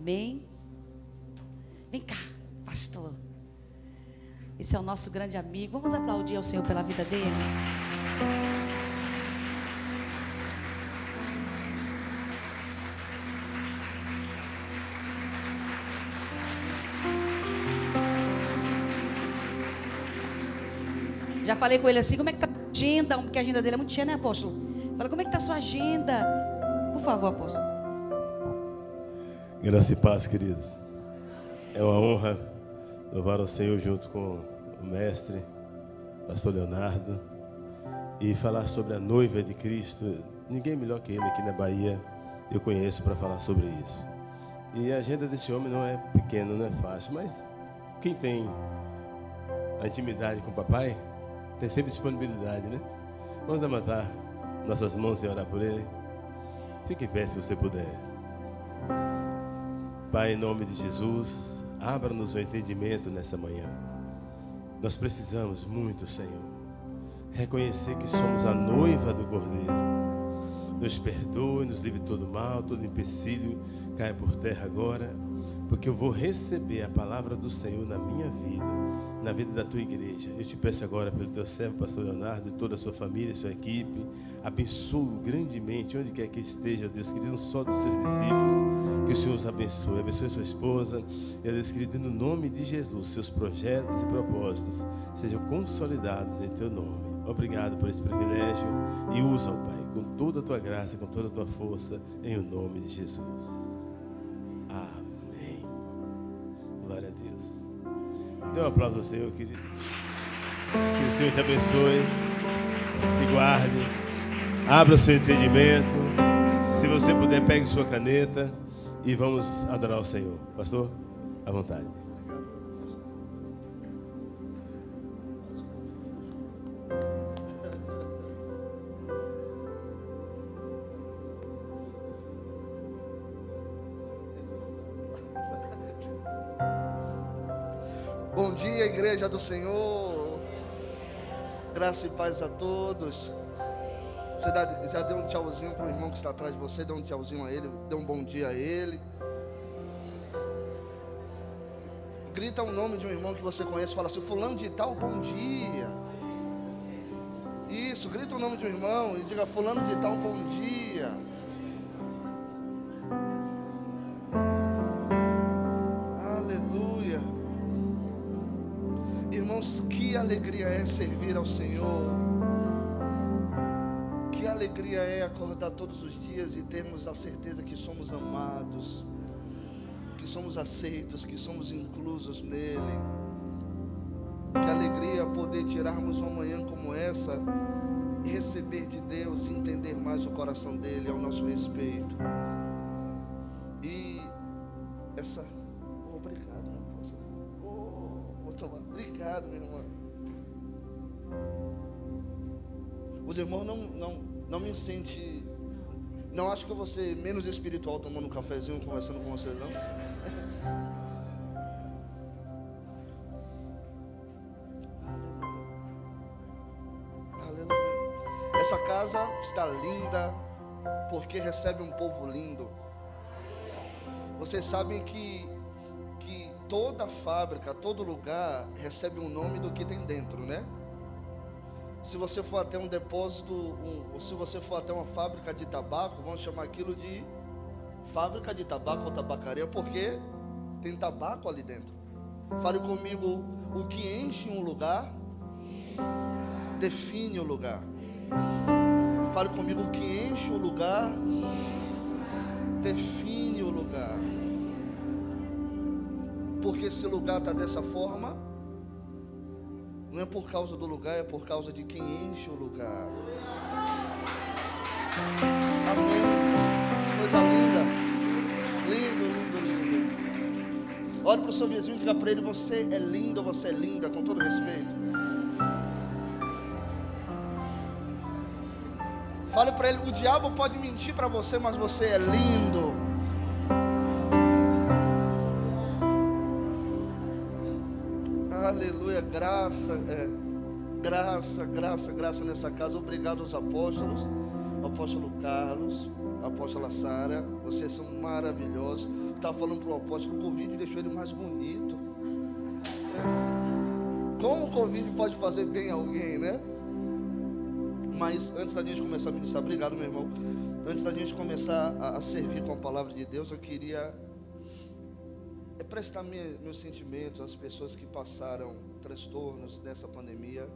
Amém? Vem cá, pastor. Esse é o nosso grande amigo. Vamos aplaudir ao Senhor pela vida dele. Já falei com ele assim, como é que está a agenda? Porque a agenda dele é muito cheia, né, apóstolo? Fala, como é que está a sua agenda? Por favor, apóstolo. Graça e paz, queridos. É uma honra louvar ao Senhor junto com o mestre, pastor Leonardo, e falar sobre a noiva de Cristo. Ninguém melhor que ele aqui na Bahia eu conheço para falar sobre isso. E a agenda desse homem não é pequena, não é fácil, mas quem tem a intimidade com o papai tem sempre disponibilidade, né? Vamos levantar nossas mãos e orar por ele. Fique em pé se você puder. Pai, em nome de Jesus, abra-nos o entendimento nessa manhã. Nós precisamos muito, Senhor, reconhecer que somos a noiva do Cordeiro. Nos perdoe, nos livre de todo mal, todo empecilho caia por terra agora, porque eu vou receber a palavra do Senhor na minha vida, na vida da tua igreja. Eu te peço agora pelo teu servo, pastor Leonardo, e toda a sua família, sua equipe. Abençoe grandemente, onde quer que esteja, Deus querido, não só dos seus discípulos, que o Senhor os abençoe. Abençoe sua esposa, e Deus querido, no nome de Jesus, seus projetos e propósitos sejam consolidados em teu nome. Obrigado por esse privilégio e usa-o, Pai, com toda a tua graça, com toda a tua força, em o nome de Jesus. Amém. Glória a Deus. Dê um aplauso ao Senhor, querido. Que o Senhor te abençoe, te guarde, abra o seu entendimento. Se você puder, pegue sua caneta e vamos adorar o Senhor. Pastor, à vontade. Bom dia, igreja do Senhor. Graça e paz a todos. Você já deu um tchauzinho para o irmão que está atrás de você? Deu um tchauzinho a ele, deu um bom dia a ele. Grita o nome de um irmão que você conhece, fala assim: fulano de tal, bom dia. Isso, grita o nome de um irmão e diga: fulano de tal, bom dia. Aleluia. Irmãos, que alegria é servir ao Senhor. Que alegria é acordar todos os dias e termos a certeza que somos amados, que somos aceitos, que somos inclusos nele. Que alegria poder tirarmos uma manhã como essa e receber de Deus e entender mais o coração dele ao nosso respeito. E essa... Obrigado, meu apóstolo. Vou tomar. Obrigado, meu irmão. Os irmãos não me sentem... Não acho que eu vou ser menos espiritual tomando um cafezinho, conversando com vocês, não? Aleluia. Essa casa está linda porque recebe um povo lindo. Vocês sabem que toda fábrica, todo lugar recebe um nome do que tem dentro, né? Se você for até um depósito, ou se você for até uma fábrica de tabaco, vamos chamar aquilo de fábrica de tabaco ou tabacaria, porque tem tabaco ali dentro. Fale comigo: o que enche um lugar define o lugar. Fale comigo: o que enche o lugar define o lugar. Porque esse lugar está dessa forma, não é por causa do lugar, é por causa de quem enche o lugar. Amém. Coisa linda. Lindo, lindo, lindo. Olhe para o seu vizinho e diga para ele: você é lindo, você é linda, com todo respeito. Fale para ele: o diabo pode mentir para você, mas você é lindo. Aleluia, graça nessa casa. Obrigado aos apóstolos o apóstolo Carlos, a apóstola Sara, vocês são maravilhosos. Estava falando para o apóstolo, o Covid deixou ele mais bonito. Como o Covid pode fazer bem a alguém, né? Mas antes da gente começar a ministrar, obrigado, meu irmão. Antes da gente começar a servir com a palavra de Deus, eu queria prestar meus sentimentos às pessoas que passaram transtornos nessa pandemia.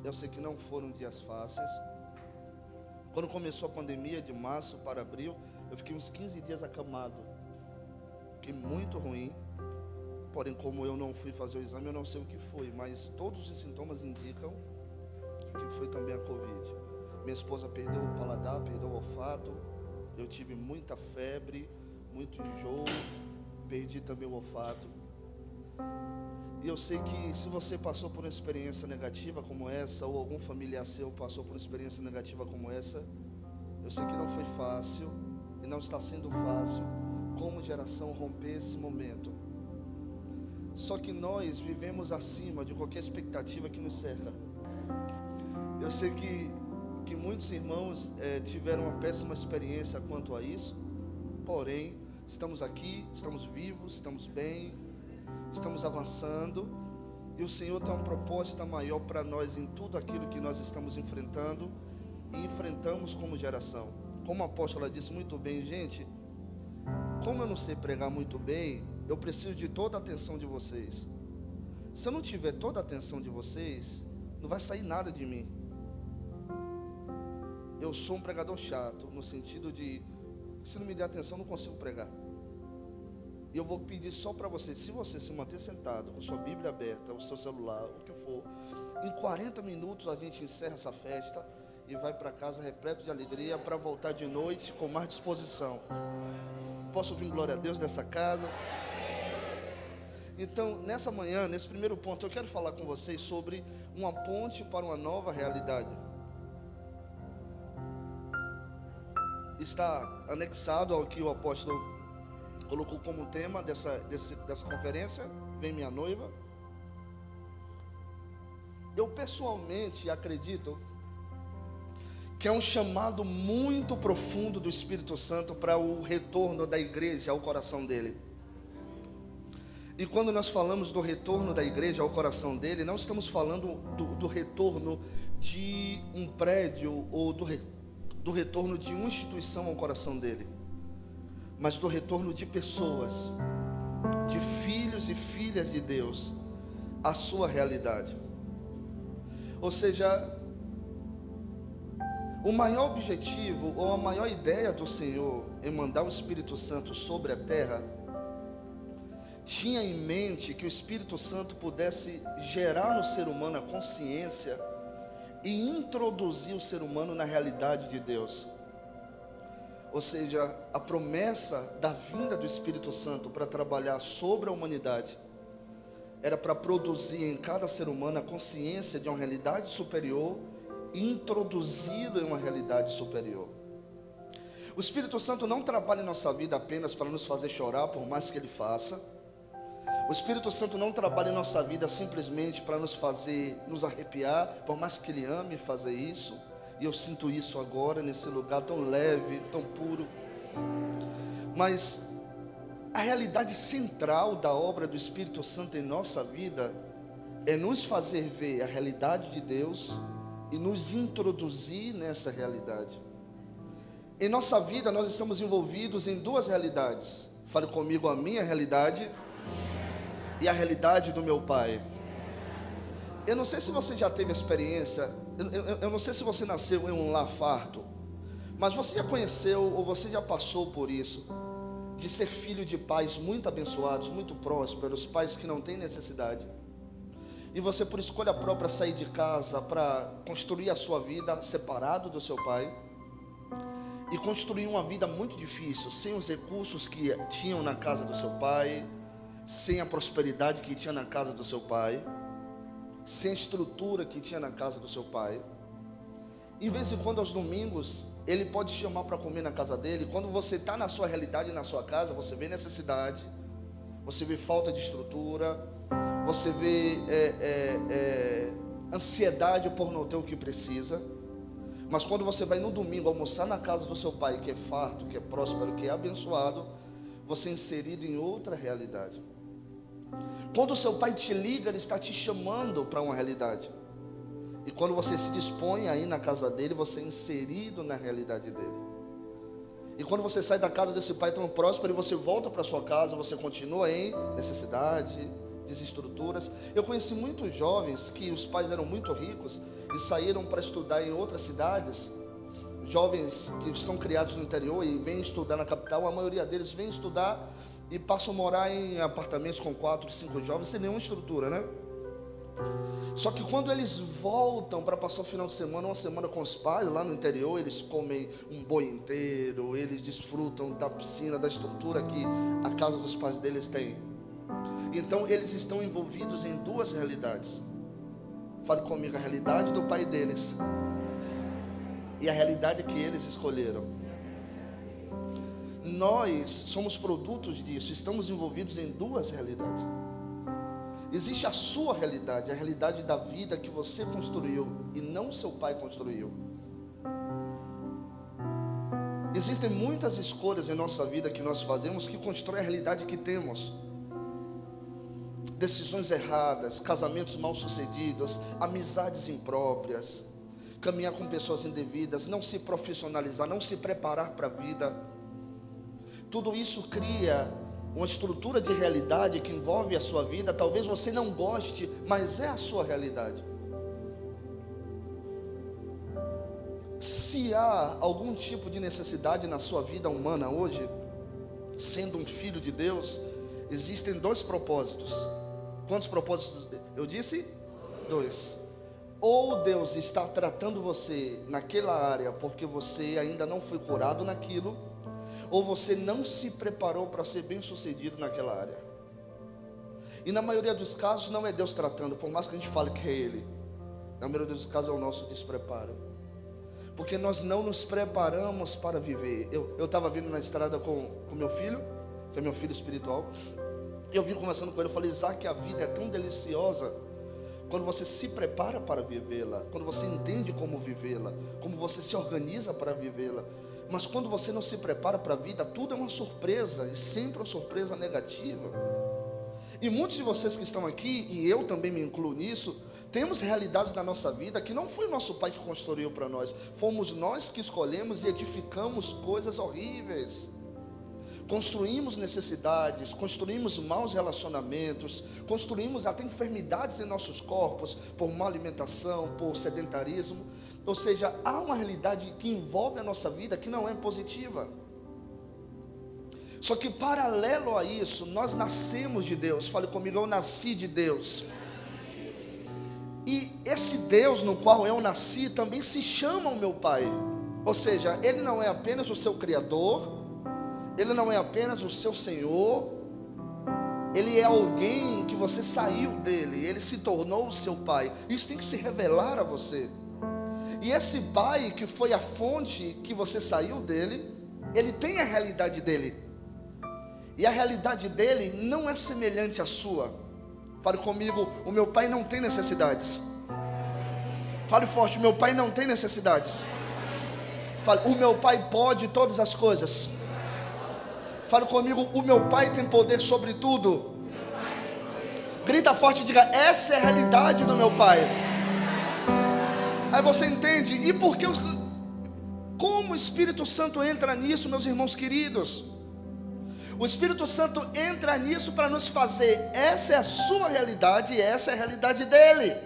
Eu sei que não foram dias fáceis. Quando começou a pandemia, de março para abril, eu fiquei uns 15 dias acamado. Fiquei muito ruim. Porém, como eu não fui fazer o exame, eu não sei o que foi, mas todos os sintomas indicam que foi também a Covid. Minha esposa perdeu o paladar, perdeu o olfato. Eu tive muita febre, muito enjoo, perdi também o olfato. E eu sei que se você passou por uma experiência negativa como essa, ou algum familiar seu passou por uma experiência negativa como essa, eu sei que não foi fácil, e não está sendo fácil, como geração, romper esse momento. Só que nós vivemos acima de qualquer expectativa que nos cerca. Eu sei que muitos irmãos tiveram uma péssima experiência quanto a isso. Porém, estamos aqui, estamos vivos, estamos bem, estamos avançando. E o Senhor tem uma proposta maior para nós em tudo aquilo que nós estamos enfrentando e enfrentamos como geração. Como a apóstola disse muito bem, gente, como eu não sei pregar muito bem, eu preciso de toda a atenção de vocês. Se eu não tiver toda a atenção de vocês, não vai sair nada de mim. Eu sou um pregador chato, no sentido de, se não me der atenção, não consigo pregar. E eu vou pedir só para você, se você se manter sentado, com sua Bíblia aberta, o seu celular, o que for, em 40 minutos a gente encerra essa festa e vai para casa repleto de alegria, para voltar de noite com mais disposição. Posso ouvir glória a Deus nessa casa? Então, nessa manhã, nesse primeiro ponto, eu quero falar com vocês sobre uma ponte para uma nova realidade. Está anexado ao que o apóstolo colocou como tema dessa conferência, Vem Minha Noiva. Eu pessoalmente acredito que é um chamado muito profundo do Espírito Santo para o retorno da igreja ao coração dele. E quando nós falamos do retorno da igreja ao coração dele, não estamos falando do retorno de um prédio ou do retorno de uma instituição ao coração dele, mas do retorno de pessoas, de filhos e filhas de Deus à sua realidade. Ou seja, o maior objetivo ou a maior ideia do Senhor em mandar o Espírito Santo sobre a terra tinha em mente que o Espírito Santo pudesse gerar no ser humano a consciência e introduzir o ser humano na realidade de Deus. Ou seja, a promessa da vinda do Espírito Santo para trabalhar sobre a humanidade era para produzir em cada ser humano a consciência de uma realidade superior e introduzi-lo em uma realidade superior. O Espírito Santo não trabalha em nossa vida apenas para nos fazer chorar, por mais que Ele faça. O Espírito Santo não trabalha em nossa vida simplesmente para nos fazer nos arrepiar, por mais que Ele ame fazer isso. E eu sinto isso agora, nesse lugar tão leve, tão puro. Mas a realidade central da obra do Espírito Santo em nossa vida é nos fazer ver a realidade de Deus e nos introduzir nessa realidade. Em nossa vida nós estamos envolvidos em duas realidades. Fale comigo, a minha realidade e a realidade do meu pai. Eu não sei se você já teve experiência, eu não sei se você nasceu em um lar farto, mas você já conheceu ou você já passou por isso, de ser filho de pais muito abençoados, muito prósperos, pais que não têm necessidade, e você por escolha própria sair de casa para construir a sua vida separado do seu pai, e construir uma vida muito difícil, sem os recursos que tinham na casa do seu pai, sem a prosperidade que tinha na casa do seu pai, sem a estrutura que tinha na casa do seu pai. Em vez em quando aos domingos ele pode te chamar para comer na casa dele. Quando você está na sua realidade, na sua casa, você vê necessidade, você vê falta de estrutura, você vê ansiedade por não ter o que precisa. Mas quando você vai no domingo almoçar na casa do seu pai, que é farto, que é próspero, que é abençoado, você é inserido em outra realidade. Quando o seu pai te liga, ele está te chamando para uma realidade. E quando você se dispõe a ir na casa dele, você é inserido na realidade dele. E quando você sai da casa desse pai tão próspero e você volta para sua casa, você continua em necessidade, desestruturas. Eu conheci muitos jovens que os pais eram muito ricos e saíram para estudar em outras cidades. Jovens que são criados no interior e vêm estudar na capital, a maioria deles vem estudar e passam a morar em apartamentos com 4, 5 jovens sem nenhuma estrutura, né? Só que quando eles voltam para passar o final de semana, uma semana com os pais lá no interior, eles comem um boi inteiro, eles desfrutam da piscina, da estrutura que a casa dos pais deles tem. Então eles estão envolvidos em duas realidades. Fale comigo, a realidade do pai deles e a realidade que eles escolheram. Nós somos produtos disso, estamos envolvidos em duas realidades. Existe a sua realidade, a realidade da vida que você construiu e não seu pai construiu. Existem muitas escolhas em nossa vida que nós fazemos que constroem a realidade que temos. Decisões erradas, casamentos mal sucedidos, amizades impróprias, caminhar com pessoas indevidas, não se profissionalizar, não se preparar para a vida. Tudo isso cria uma estrutura de realidade que envolve a sua vida. Talvez você não goste, mas é a sua realidade. Se há algum tipo de necessidade na sua vida humana hoje, sendo um filho de Deus, existem dois propósitos. Quantos propósitos eu disse? 2. Ou Deus está tratando você naquela área porque você ainda não foi curado naquilo, ou você não se preparou para ser bem sucedido naquela área. E na maioria dos casos não é Deus tratando, por mais que a gente fale que é Ele. Na maioria dos casos é o nosso despreparo, porque nós não nos preparamos para viver. Eu estava vindo na estrada com meu filho, que é meu filho espiritual, e eu vim conversando com ele. Eu falei: Isaac, a vida é tão deliciosa quando você se prepara para vivê-la, quando você entende como vivê-la, como você se organiza para vivê-la. Mas quando você não se prepara para a vida, tudo é uma surpresa, e sempre uma surpresa negativa. E muitos de vocês que estão aqui, e eu também me incluo nisso, temos realidades na nossa vida que não foi nosso pai que construiu para nós, fomos nós que escolhemos e edificamos coisas horríveis. Construímos necessidades, construímos maus relacionamentos, construímos até enfermidades em nossos corpos, por má alimentação, por sedentarismo. Ou seja, há uma realidade que envolve a nossa vida que não é positiva. Só que paralelo a isso, nós nascemos de Deus. Fale comigo, eu nasci de Deus. E esse Deus no qual eu nasci também se chama o meu Pai. Ou seja, Ele não é apenas o seu Criador, Ele não é apenas o seu Senhor, Ele é alguém que você saiu dele, Ele se tornou o seu Pai. Isso tem que se revelar a você. E esse Pai que foi a fonte que você saiu dele, Ele tem a realidade dele. E a realidade dele não é semelhante à sua. Fale comigo, o meu Pai não tem necessidades. Fale forte, o meu Pai não tem necessidades. Fale, o meu Pai pode todas as coisas. Fale comigo, o meu Pai tem poder sobre tudo. Grita forte e diga: essa é a realidade do meu Pai. Aí você entende. E por que como o Espírito Santo entra nisso, meus irmãos queridos? O Espírito Santo entra nisso para nos fazer, essa é a sua realidade e essa é a realidade dele.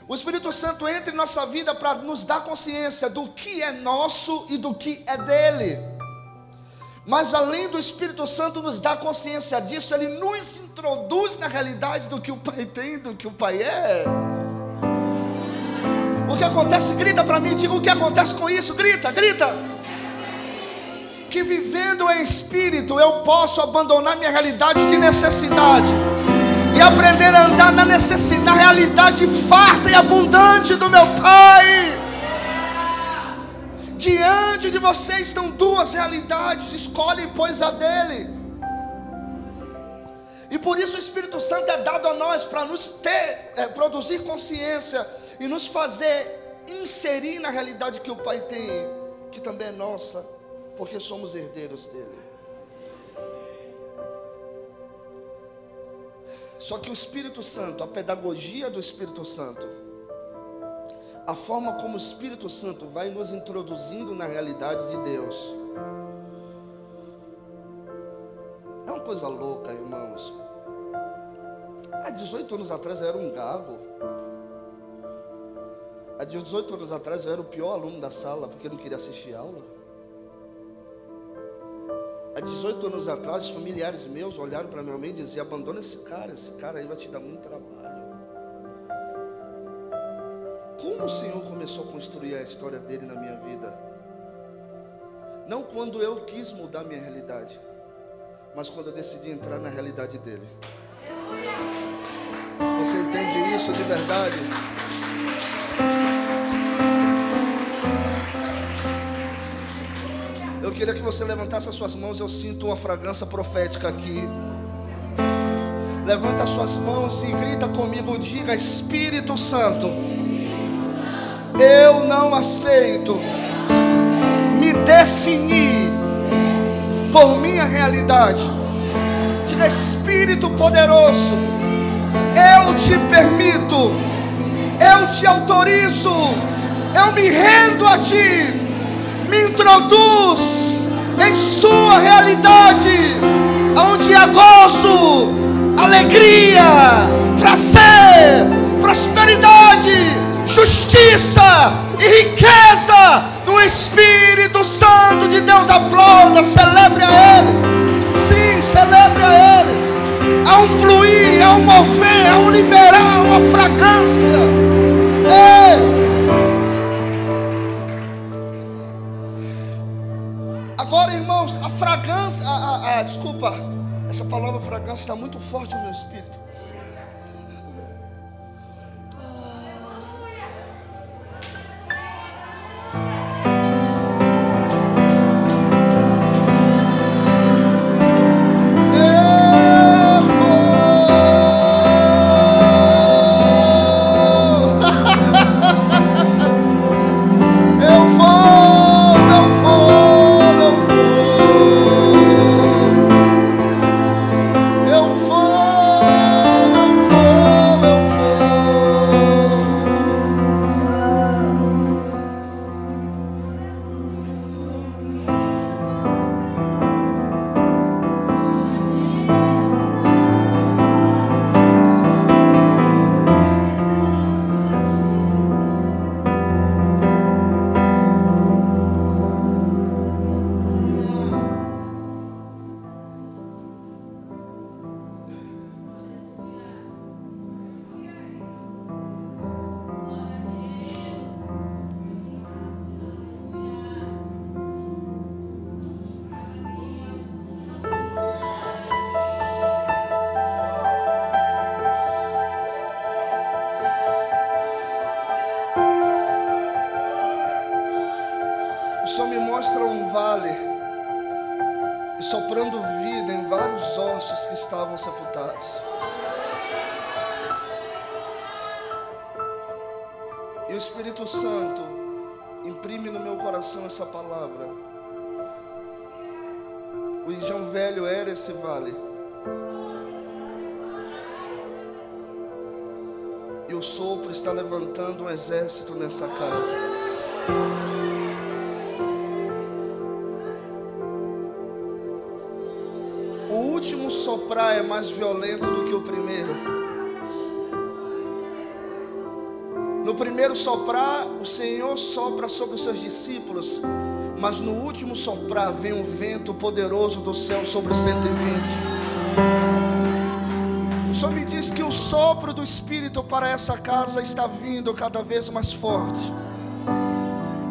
O Espírito Santo entra em nossa vida para nos dar consciência do que é nosso e do que é dele. Mas além do Espírito Santo nos dar consciência disso, ele nos introduz na realidade do que o Pai tem, do que o Pai é. O que acontece? Grita para mim, diga o que acontece com isso, grita, grita. Que vivendo em Espírito eu posso abandonar minha realidade de necessidade e aprender a andar na necessidade, na realidade farta e abundante do meu Pai. Diante de você estão duas realidades, escolhe pois a dele. E por isso o Espírito Santo é dado a nós para nos produzir consciência e nos fazer inserir na realidade que o Pai tem, que também é nossa, porque somos herdeiros dele. Só que o Espírito Santo, a pedagogia do Espírito Santo, a forma como o Espírito Santo vai nos introduzindo na realidade de Deus, é uma coisa louca, irmãos. Há 18 anos atrás eu era um gago. Há 18 anos atrás eu era o pior aluno da sala, porque eu não queria assistir aula. Há 18 anos atrás, familiares meus olharam para minha mãe e diziam: abandona esse cara aí vai te dar muito trabalho. Como o Senhor começou a construir a história dele na minha vida? Não quando eu quis mudar minha realidade, mas quando eu decidi entrar na realidade dele. Você entende isso de verdade? Eu queria que você levantasse as suas mãos. Eu sinto uma fragrância profética aqui. Levanta as suas mãos e grita comigo. Diga: Espírito Santo, eu não aceito me definir por minha realidade. Diga: Espírito poderoso, eu te permito, eu te autorizo, eu me rendo a ti. Me introduz em sua realidade, onde há gozo, alegria, prazer, prosperidade, justiça e riqueza no Espírito Santo de Deus. Aplauda, celebre a Ele. Sim, celebre a Ele. Há um fluir, há um mover, há um liberar, uma fragrância. Ei! Agora, irmãos, a fragrância, desculpa, essa palavra fragrância está muito forte no meu espírito. O Senhor me mostra um vale e soprando vida em vários ossos que estavam sepultados. E o Espírito Santo imprime no meu coração essa palavra. O enjão velho era esse vale. E o sopro está levantando um exército nessa casa. O último soprar é mais violento do que o primeiro. No primeiro soprar, o Senhor sopra sobre os seus discípulos, mas no último soprar vem um vento poderoso do céu sobre os 120. O Senhor me diz que o sopro do Espírito para essa casa está vindo cada vez mais forte.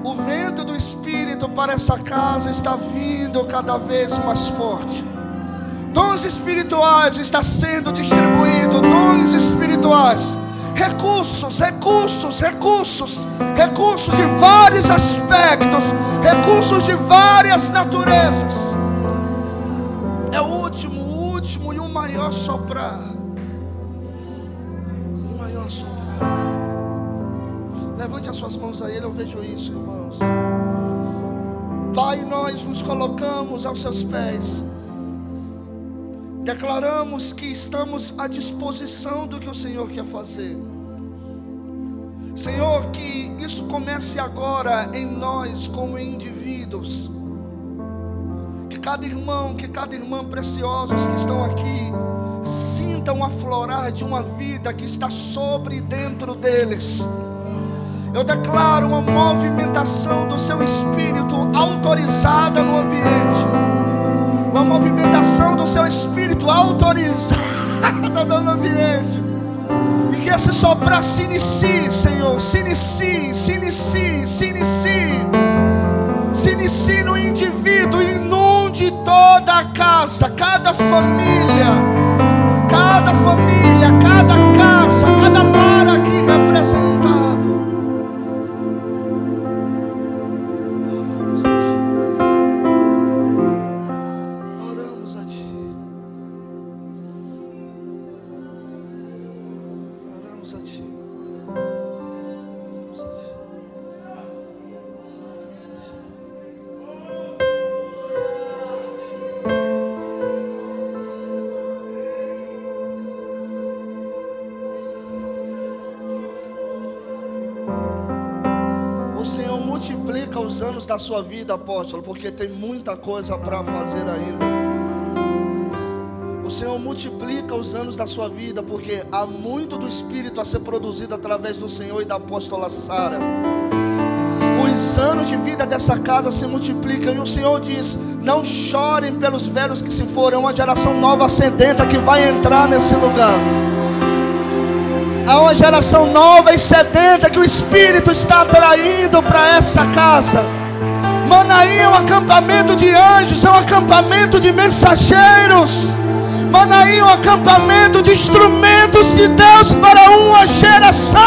O vento do Espírito para essa casa está vindo cada vez mais forte. Dons espirituais está sendo distribuído, dons espirituais, recursos de vários aspectos, recursos de várias naturezas. É o último e o maior soprar. O maior soprar. Levante as suas mãos a Ele, eu vejo isso, irmãos. Pai, nós nos colocamos aos seus pés. Declaramos que estamos à disposição do que o Senhor quer fazer. Senhor, que isso comece agora em nós como indivíduos. Que cada irmão, que cada irmã preciosos que estão aqui sintam aflorar de uma vida que está sobre e dentro deles. Eu declaro uma movimentação do seu espírito autorizada no ambiente. Uma movimentação do seu espírito autorizada no ambiente. E que esse soprar se inicie, Senhor. Se inicie, se inicie, se inicie. Se inicie no indivíduo e inunde toda a casa, cada família, cada casa, cada lar aqui representado. Multiplica os anos da sua vida, apóstolo, porque tem muita coisa para fazer ainda. O Senhor multiplica os anos da sua vida, porque há muito do Espírito a ser produzido através do Senhor e da apóstola Sara. Os anos de vida dessa casa se multiplicam, e o Senhor diz: não chorem pelos velhos que se foram, é uma geração nova sedenta que vai entrar nesse lugar. Há uma geração nova e sedenta que o Espírito está atraindo para essa casa. Manaim é um acampamento de anjos, é um acampamento de mensageiros. Manaim é um acampamento de instrumentos de Deus para uma geração.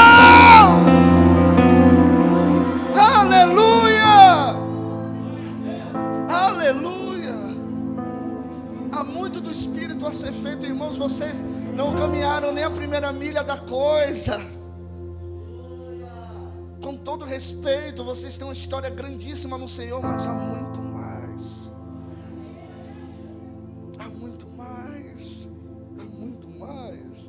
Aleluia! Aleluia! Há muito do Espírito a ser feito, irmãos. Vocês não caminharam nem a primeira milha da coisa. Com todo respeito, vocês têm uma história grandíssima no Senhor, mas há muito mais. Há muito mais. Há muito mais.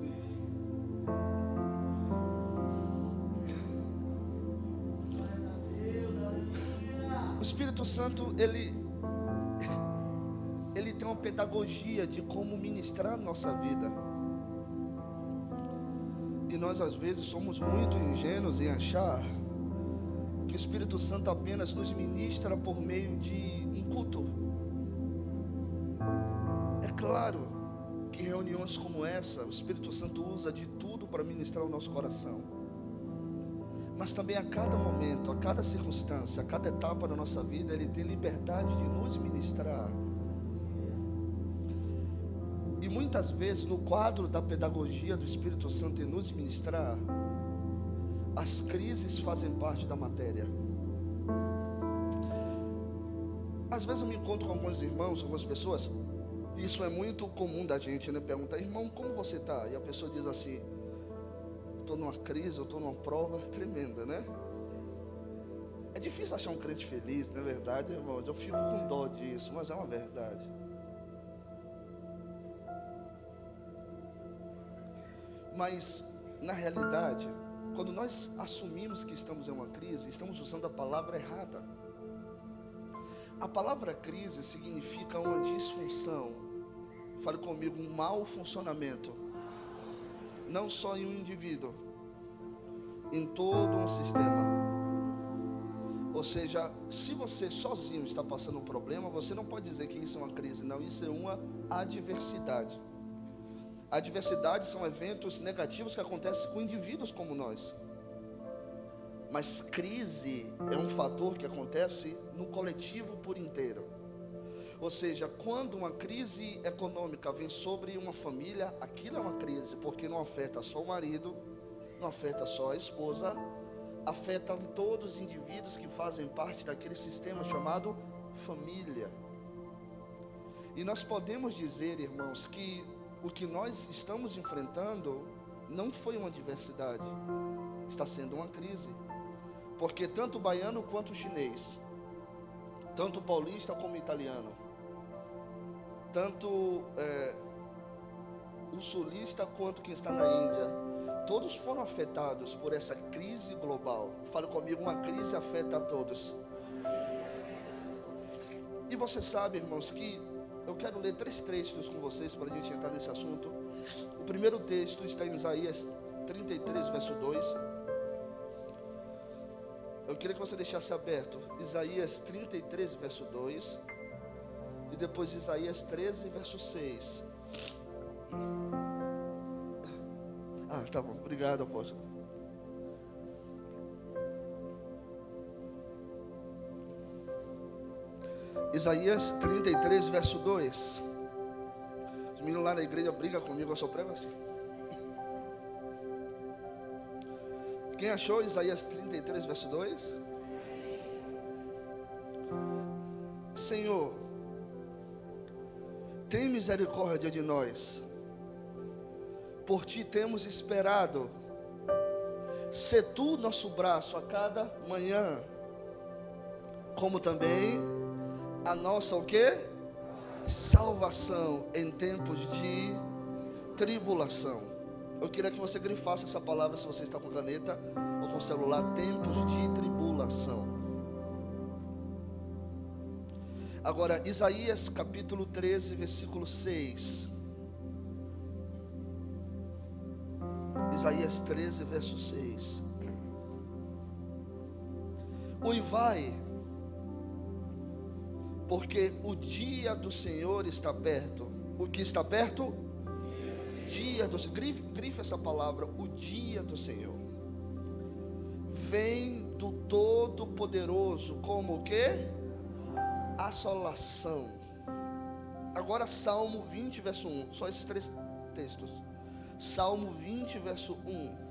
O Espírito Santo, ele tem uma pedagogia de como ministrar a nossa vida. E nós às vezes somos muito ingênuos em achar que o Espírito Santo apenas nos ministra por meio de um culto. É claro que reuniões como essa, o Espírito Santo usa de tudo para ministrar o nosso coração. Mas também a cada momento, a cada circunstância, a cada etapa da nossa vida, Ele tem liberdade de nos ministrar. E muitas vezes no quadro da pedagogia do Espírito Santo em nos ministrar, as crises fazem parte da matéria. Às vezes eu me encontro com alguns irmãos, algumas pessoas, e isso é muito comum da gente, né? Perguntar: irmão, como você está? E a pessoa diz assim: estou numa crise, eu estou numa prova tremenda, né? É difícil achar um crente feliz, não é verdade, irmãos? Eu fico com dó disso, mas é uma verdade. Mas, na realidade, quando nós assumimos que estamos em uma crise, estamos usando a palavra errada. A palavra crise significa uma disfunção. Fale comigo: um mau funcionamento. Não só em um indivíduo, em todo um sistema. Ou seja, se você sozinho está passando um problema, você não pode dizer que isso é uma crise, não. Isso é uma adversidade. Adversidades são eventos negativos que acontecem com indivíduos como nós. Mas crise é um fator que acontece no coletivo por inteiro. Ou seja, quando uma crise econômica vem sobre uma família, aquilo é uma crise, porque não afeta só o marido, não afeta só a esposa, afeta todos os indivíduos que fazem parte daquele sistema chamado família. E nós podemos dizer, irmãos, que o que nós estamos enfrentando não foi uma adversidade, está sendo uma crise. Porque tanto o baiano quanto o chinês, tanto o paulista como o italiano, tanto o sulista quanto quem está na Índia, todos foram afetados por essa crise global. Fale comigo, uma crise afeta a todos. E você sabe, irmãos, que eu quero ler 3 textos com vocês para a gente entrar nesse assunto. O primeiro texto está em Isaías 33, verso 2. Eu queria que você deixasse aberto Isaías 33, verso 2. E depois Isaías 13, verso 6. Tá bom, obrigado, apóstolo. Isaías 33, verso 2. Os meninos lá na igreja brigam comigo, eu só prego assim. Quem achou Isaías 33, verso 2? Senhor, tem misericórdia de nós. Por ti temos esperado. Sê tu nosso braço a cada manhã, como também a nossa o quê? Salvação em tempos de tribulação. Eu queria que você grifasse essa palavra, se você está com caneta ou com celular. Tempos de tribulação. Agora, Isaías capítulo 13, versículo 6. Isaías 13, verso 6. Uivai, porque o dia do Senhor está perto. O que está perto? Dia do Senhor. Grife essa palavra, o dia do Senhor. Vem do Todo-Poderoso como o quê? Assolação. Agora Salmo 20, verso 1. Só esses 3 textos. Salmo 20, verso 1.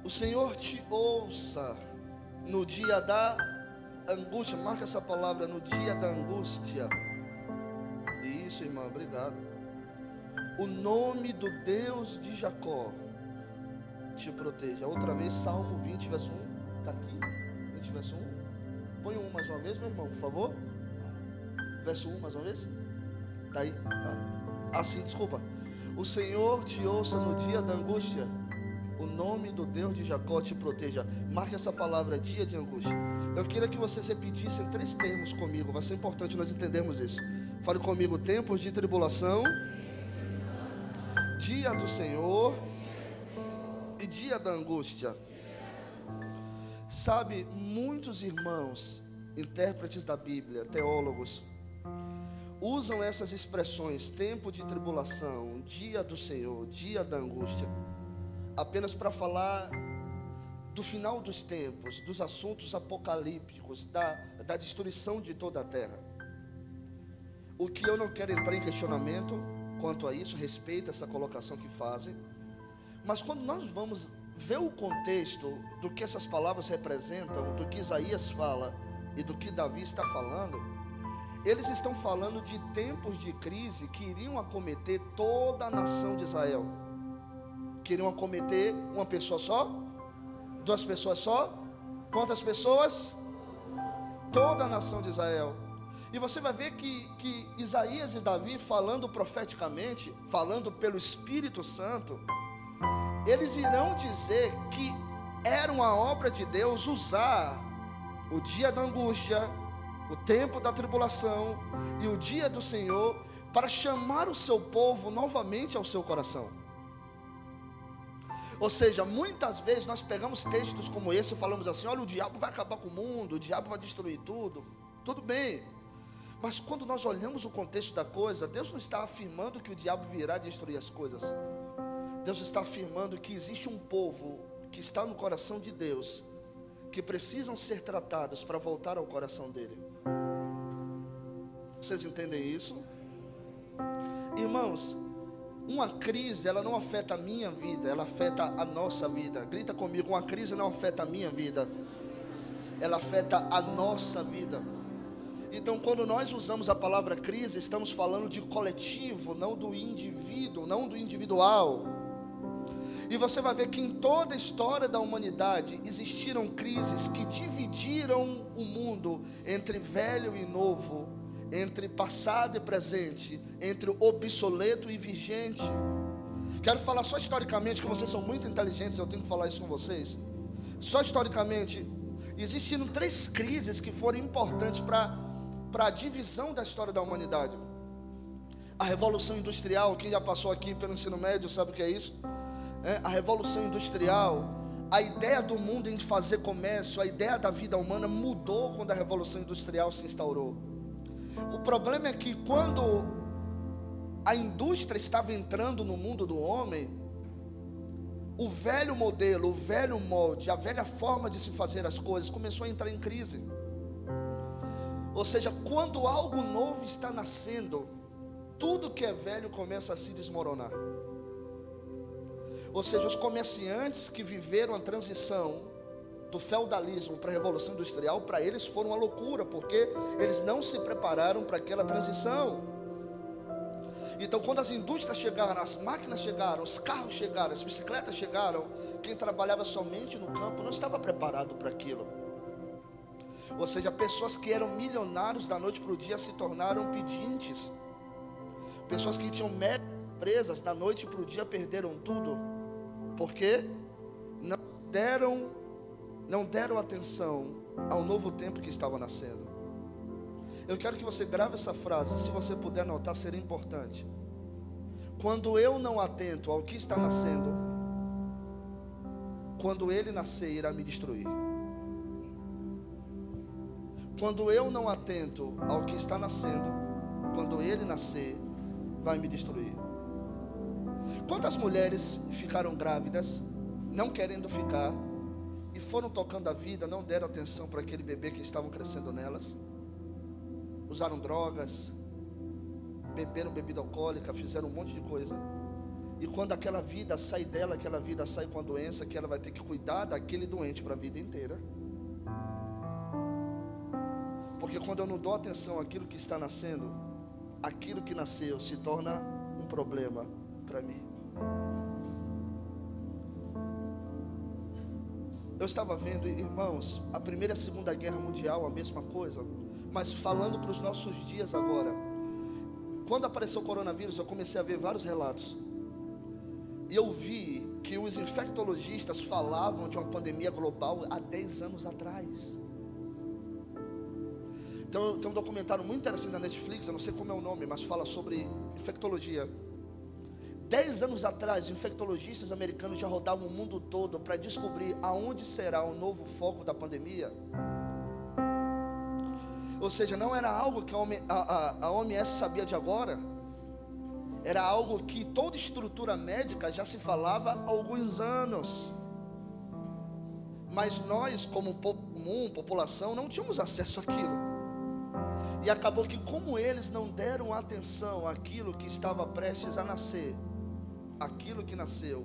O Senhor te ouça no dia da angústia. Marca essa palavra, no dia da angústia. Isso, irmão, obrigado. O nome do Deus de Jacó te proteja. Outra vez, Salmo 20, verso 1. Está aqui, 20, verso 1. Põe um mais uma vez, meu irmão, por favor. Verso 1, mais uma vez. Está aí. Assim, desculpa. O Senhor te ouça no dia da angústia. O nome do Deus de Jacó te proteja. Marque essa palavra, dia de angústia. Eu queria que vocês repetissem 3 termos comigo. Vai ser importante nós entendermos isso. Fale comigo: tempos de tribulação, dia do Senhor e dia da angústia. Sabe, muitos irmãos, intérpretes da Bíblia, teólogos, usam essas expressões, tempo de tribulação, dia do Senhor, dia da angústia, apenas para falar do final dos tempos, dos assuntos apocalípticos, da destruição de toda a terra. O que eu não quero entrar em questionamento quanto a isso, respeito essa colocação que fazem, mas quando nós vamos ver o contexto do que essas palavras representam, do que Isaías fala e do que Davi está falando, eles estão falando de tempos de crise que iriam acometer toda a nação de Israel. Queriam acometer uma pessoa só? 2 pessoas só? Quantas pessoas? Toda a nação de Israel. E você vai ver que Isaías e Davi, falando profeticamente, falando pelo Espírito Santo, eles irão dizer que era uma obra de Deus usar o dia da angústia, o tempo da tribulação e o dia do Senhor para chamar o seu povo novamente ao seu coração. Ou seja, muitas vezes nós pegamos textos como esse e falamos assim: olha, o diabo vai acabar com o mundo, o diabo vai destruir tudo. Tudo bem, mas quando nós olhamos o contexto da coisa, Deus não está afirmando que o diabo virá destruir as coisas. Deus está afirmando que existe um povo que está no coração de Deus, que precisam ser tratados para voltar ao coração dele. Vocês entendem isso? Irmãos, uma crise, ela não afeta a minha vida, ela afeta a nossa vida. Grita comigo: uma crise não afeta a minha vida, ela afeta a nossa vida. Então, quando nós usamos a palavra crise, estamos falando de coletivo, não do indivíduo, não do individual. E você vai ver que em toda a história da humanidade existiram crises que dividiram o mundo entre velho e novo, entre passado e presente, entre obsoleto e vigente. Quero falar só historicamente, que vocês são muito inteligentes, eu tenho que falar isso com vocês. Só historicamente, existiram 3 crises que foram importantes para a divisão da história da humanidade. A Revolução Industrial, quem já passou aqui pelo ensino médio sabe o que é isso? A Revolução Industrial, a ideia do mundo em fazer comércio, a ideia da vida humana mudou quando a Revolução Industrial se instaurou. O problema é que quando a indústria estava entrando no mundo do homem, o velho modelo, o velho molde, a velha forma de se fazer as coisas começou a entrar em crise. Ou seja, quando algo novo está nascendo, tudo que é velho começa a se desmoronar. Ou seja, os comerciantes que viveram a transição do feudalismo para a Revolução Industrial, para eles foram uma loucura, porque eles não se prepararam para aquela transição. Então, quando as indústrias chegaram, as máquinas chegaram, os carros chegaram, as bicicletas chegaram, quem trabalhava somente no campo não estava preparado para aquilo. Ou seja, pessoas que eram milionários da noite para o dia se tornaram pedintes. Pessoas que tinham médias empresas da noite para o dia perderam tudo, porque não deram atenção ao novo tempo que estava nascendo. Eu quero que você grave essa frase, se você puder anotar, seria importante. Quando eu não atento ao que está nascendo, quando ele nascer, irá me destruir. Quando eu não atento ao que está nascendo, quando ele nascer, vai me destruir. Quantas mulheres ficaram grávidas, não querendo ficar, e foram tocando a vida, não deram atenção para aquele bebê que estavam crescendo nelas? Usaram drogas, beberam bebida alcoólica, fizeram um monte de coisa. E quando aquela vida sai dela, aquela vida sai com a doença, que ela vai ter que cuidar daquele doente para a vida inteira. Porque quando eu não dou atenção àquilo que está nascendo, aquilo que nasceu se torna um problema para mim. Eu estava vendo, irmãos, a Primeira e a Segunda Guerra Mundial, a mesma coisa, mas falando para os nossos dias agora. Quando apareceu o coronavírus, eu comecei a ver vários relatos. E eu vi que os infectologistas falavam de uma pandemia global há 10 anos atrás. Então tem um documentário muito interessante na Netflix, eu não sei como é o nome, mas fala sobre infectologia. 10 anos atrás, infectologistas americanos já rodavam o mundo todo para descobrir aonde será o novo foco da pandemia. Ou seja, não era algo que a OMS sabia de agora. Era algo que toda estrutura médica já se falava há alguns anos. Mas nós, como povo comum, população, não tínhamos acesso àquilo. E acabou que, como eles não deram atenção àquilo que estava prestes a nascer, aquilo que nasceu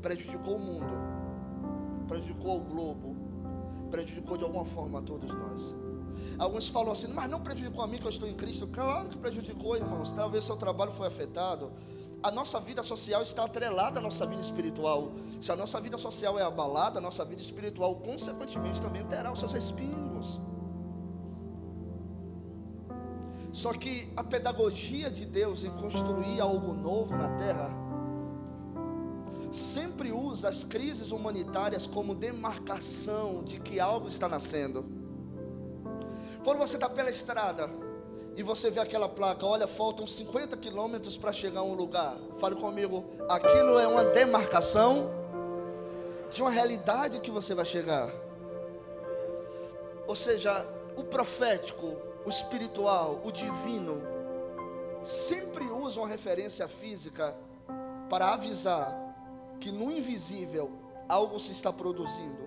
prejudicou o mundo, prejudicou o globo, prejudicou de alguma forma a todos nós. Alguns falam assim, mas não prejudicou a mim que eu estou em Cristo. Claro que prejudicou, irmãos. Talvez seu trabalho foi afetado. A nossa vida social está atrelada à nossa vida espiritual. Se a nossa vida social é abalada, a nossa vida espiritual consequentemente também terá os seus respingos. Só que a pedagogia de Deus em construir algo novo na terra sempre usa as crises humanitárias como demarcação de que algo está nascendo. Quando você está pela estrada e você vê aquela placa, olha, faltam 50 quilômetros para chegar a um lugar. Fale comigo, aquilo é uma demarcação de uma realidade que você vai chegar. Ou seja, o profético, o espiritual, o divino, sempre usa uma referência física para avisar que no invisível algo se está produzindo.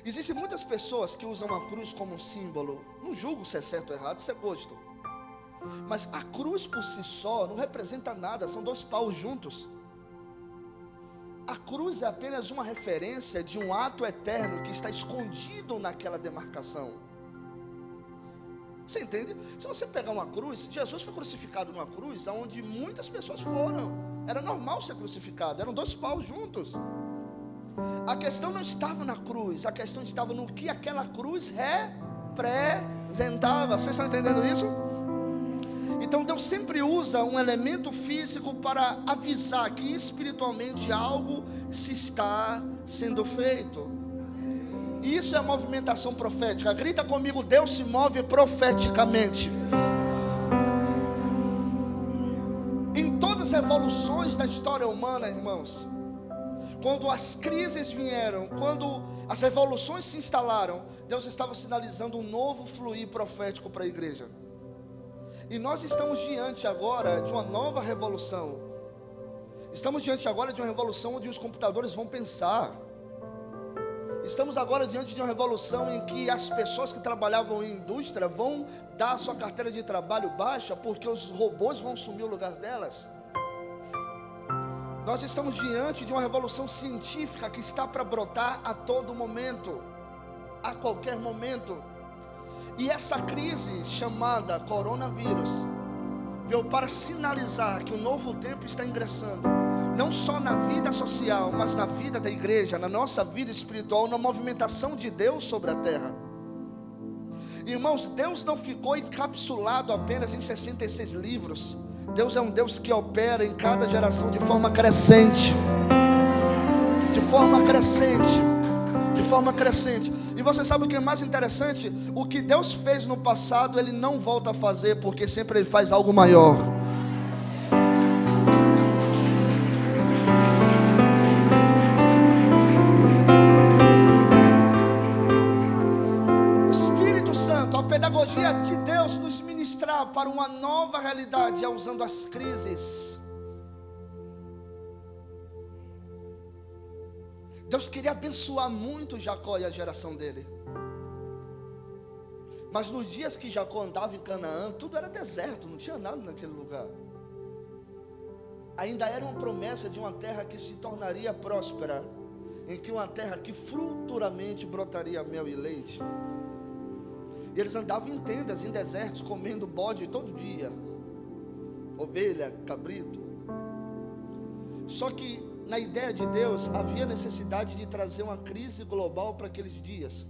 Existem muitas pessoas que usam a cruz como um símbolo. Não julgo se é certo ou errado, isso é gosto. Mas a cruz por si só não representa nada, são 2 paus juntos. A cruz é apenas uma referência de um ato eterno que está escondido naquela demarcação. Você entende? Se você pegar uma cruz, Jesus foi crucificado numa cruz onde muitas pessoas foram. Era normal ser crucificado, eram 2 paus juntos. A questão não estava na cruz, a questão estava no que aquela cruz representava. Vocês estão entendendo isso? Então Deus sempre usa um elemento físico para avisar que espiritualmente algo se está sendo feito. Isso é movimentação profética. Grita comigo: Deus se move profeticamente. Em todas as evoluções da história humana, irmãos, quando as crises vieram, quando as revoluções se instalaram, Deus estava sinalizando um novo fluir profético para a igreja. E nós estamos diante agora de uma nova revolução. Estamos diante agora de uma revolução onde os computadores vão pensar. Estamos agora diante de uma revolução em que as pessoas que trabalhavam em indústria vão dar a sua carteira de trabalho baixa, porque os robôs vão assumir o lugar delas. Nós estamos diante de uma revolução científica que está para brotar a todo momento, a qualquer momento. E essa crise chamada coronavírus veio para sinalizar que um novo tempo está ingressando, não só na vida social, mas na vida da igreja, na nossa vida espiritual, na movimentação de Deus sobre a terra. Irmãos, Deus não ficou encapsulado apenas em 66 livros. Deus é um Deus que opera em cada geração de forma crescente. De forma crescente. De forma crescente. E você sabe o que é mais interessante? O que Deus fez no passado, Ele não volta a fazer, porque sempre Ele faz algo maior. O Espírito Santo, a pedagogia de Deus nos ministrar para uma nova realidade, é usando as crises. Deus queria abençoar muito Jacó e a geração dele. Mas nos dias que Jacó andava em Canaã, tudo era deserto, não tinha nada naquele lugar. Ainda era uma promessa de uma terra que se tornaria próspera, em que uma terra que futuramente brotaria mel e leite. E eles andavam em tendas, em desertos, comendo bode todo dia, ovelha, cabrito. Só que na ideia de Deus, havia necessidade de trazer uma crise global para aqueles dias.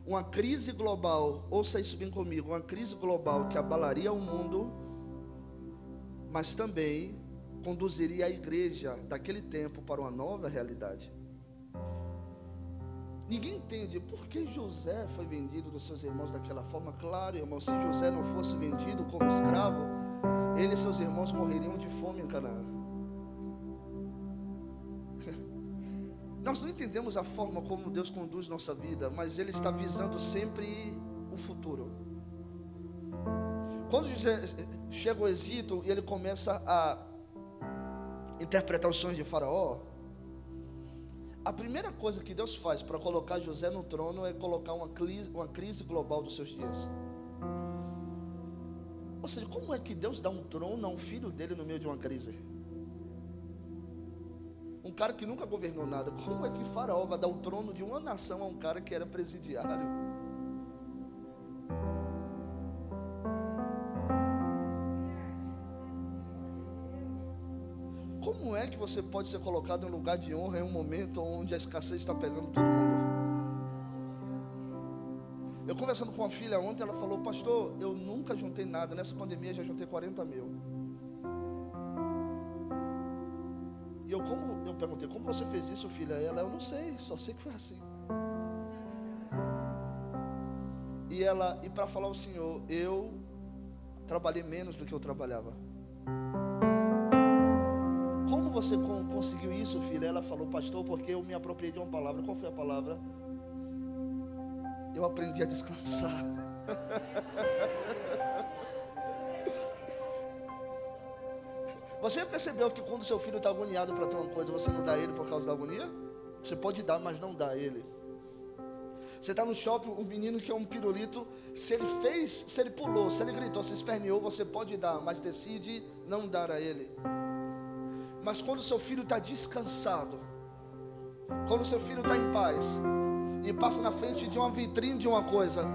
Uma crise global, ouça isso bem comigo, uma crise global que abalaria o mundo, mas também conduziria a igreja daquele tempo para uma nova realidade. Ninguém entende por que José foi vendido dos seus irmãos daquela forma. Claro, irmão, se José não fosse vendido como escravo, ele e seus irmãos morreriam de fome em Canaã. Nós não entendemos a forma como Deus conduz nossa vida, mas Ele está visando sempre o futuro. Quando José chega ao Egito e ele começa a interpretar os sonhos de Faraó, a primeira coisa que Deus faz para colocar José no trono é colocar uma crise global dos seus dias. Ou seja, como é que Deus dá um trono a um filho dele no meio de uma crise? Um cara que nunca governou nada. Como é que Faraó vai dar o trono de uma nação a um cara que era presidiário? Como é que você pode ser colocado em um lugar de honra em um momento onde a escassez está pegando todo mundo? Eu conversando com uma filha ontem, ela falou: pastor, eu nunca juntei nada, nessa pandemia já juntei 40 mil. E eu perguntei: como você fez isso, filha? Ela: eu não sei, só sei que foi assim. E para falar ao Senhor, eu trabalhei menos do que eu trabalhava. Como você conseguiu isso, filha? Ela falou: pastor, porque eu me apropriei de uma palavra. Qual foi a palavra? Eu aprendi a descansar. Você percebeu que quando seu filho está agoniado para ter uma coisa, você não dá a ele por causa da agonia? Você pode dar, mas não dá a ele. Você está no shopping, um menino que é um pirulito, se ele pulou, se ele gritou, se esperneou, você pode dar, mas decide não dar a ele. Mas quando o seu filho está descansado, quando o seu filho está em paz, e passa na frente de uma vitrine de uma coisa,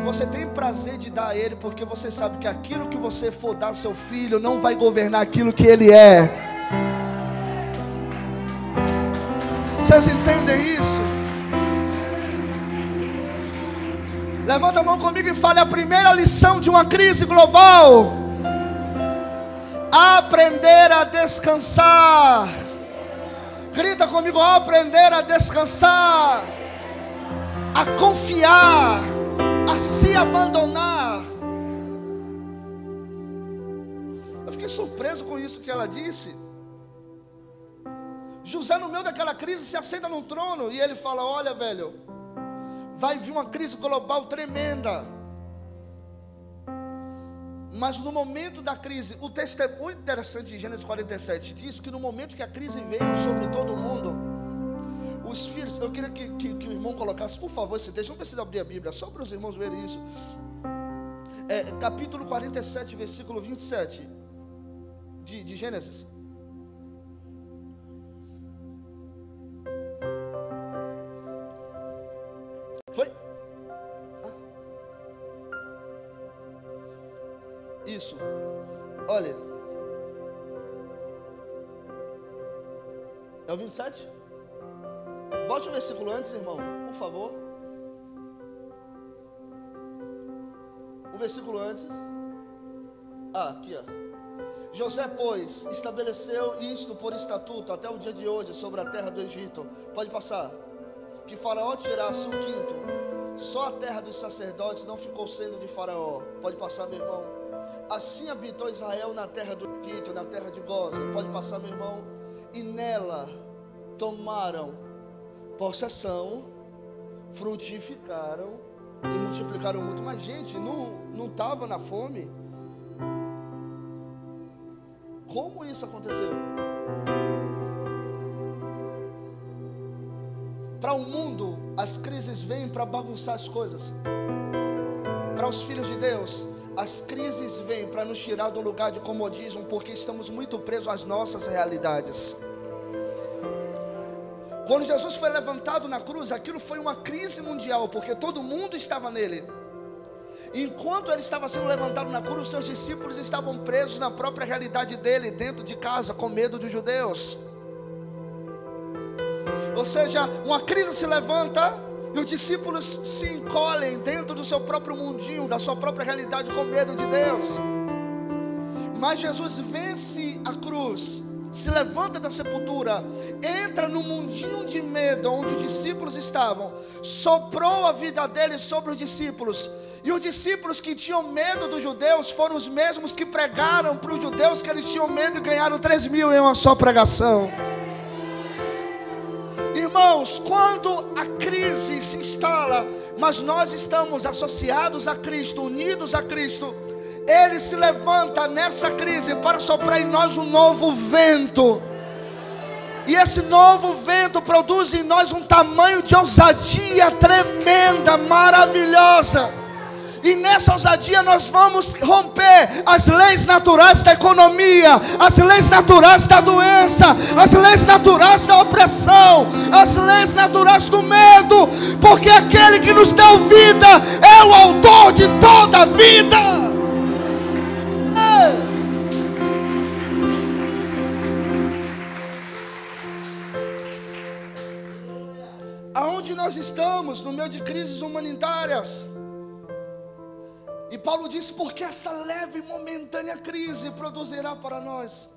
você tem prazer de dar a ele, porque você sabe que aquilo que você for dar ao seu filho não vai governar aquilo que ele é. Vocês entendem isso? Levanta a mão comigo e fale: a primeira lição de uma crise global: aprender a descansar. Grita comigo: aprender a descansar, a confiar, a se abandonar. Eu fiquei surpreso com isso que ela disse. José, no meio daquela crise, se assenta no trono e ele fala: olha, velho, vai vir uma crise global tremenda. Mas no momento da crise, o texto é muito interessante de Gênesis 47. Diz que no momento que a crise veio sobre todo mundo, os filhos, eu queria que o irmão colocasse, por favor, esse texto. Não precisa abrir a Bíblia, só para os irmãos verem isso. Capítulo 47, versículo 27 de Gênesis. Foi? Isso. Olha. É o 27? Bote o versículo antes, irmão, por favor. O versículo antes. Aqui, ó. José, pois, estabeleceu isto por estatuto até o dia de hoje sobre a terra do Egito. Pode passar. Que Faraó tirasse o quinto. Só a terra dos sacerdotes não ficou sendo de Faraó. Pode passar, meu irmão. Assim habitou Israel na terra do Egito, na terra de Gósen. Pode passar, meu irmão. E nela tomaram possessão, frutificaram e multiplicaram muito. Mas, gente, não estava na fome. Como isso aconteceu? Para o mundo, as crises vêm para bagunçar as coisas. Para os filhos de Deus, as crises vêm para nos tirar do lugar de comodismo, porque estamos muito presos às nossas realidades. Quando Jesus foi levantado na cruz, aquilo foi uma crise mundial, porque todo mundo estava nele. Enquanto ele estava sendo levantado na cruz, os seus discípulos estavam presos na própria realidade dele, dentro de casa, com medo dos judeus. Ou seja, uma crise se levanta e os discípulos se encolhem dentro do seu próprio mundinho, da sua própria realidade, com medo de Deus. Mas Jesus vence a cruz, se levanta da sepultura, entra no mundinho de medo onde os discípulos estavam, soprou a vida dele sobre os discípulos. E os discípulos que tinham medo dos judeus foram os mesmos que pregaram para os judeus que eles tinham medo e ganharam 3.000 em uma só pregação. Irmãos, quando a crise se instala, mas nós estamos associados a Cristo, unidos a Cristo, Ele se levanta nessa crise para soprar em nós um novo vento. E esse novo vento produz em nós um tamanho de ousadia tremenda, maravilhosa. E nessa ousadia nós vamos romper as leis naturais da economia, as leis naturais da doença, as leis naturais da opressão, as leis naturais do medo, porque aquele que nos deu vida é o autor de toda a vida. Aonde nós estamos no meio de crises humanitárias? E Paulo disse: porque essa leve e momentânea crise produzirá para nós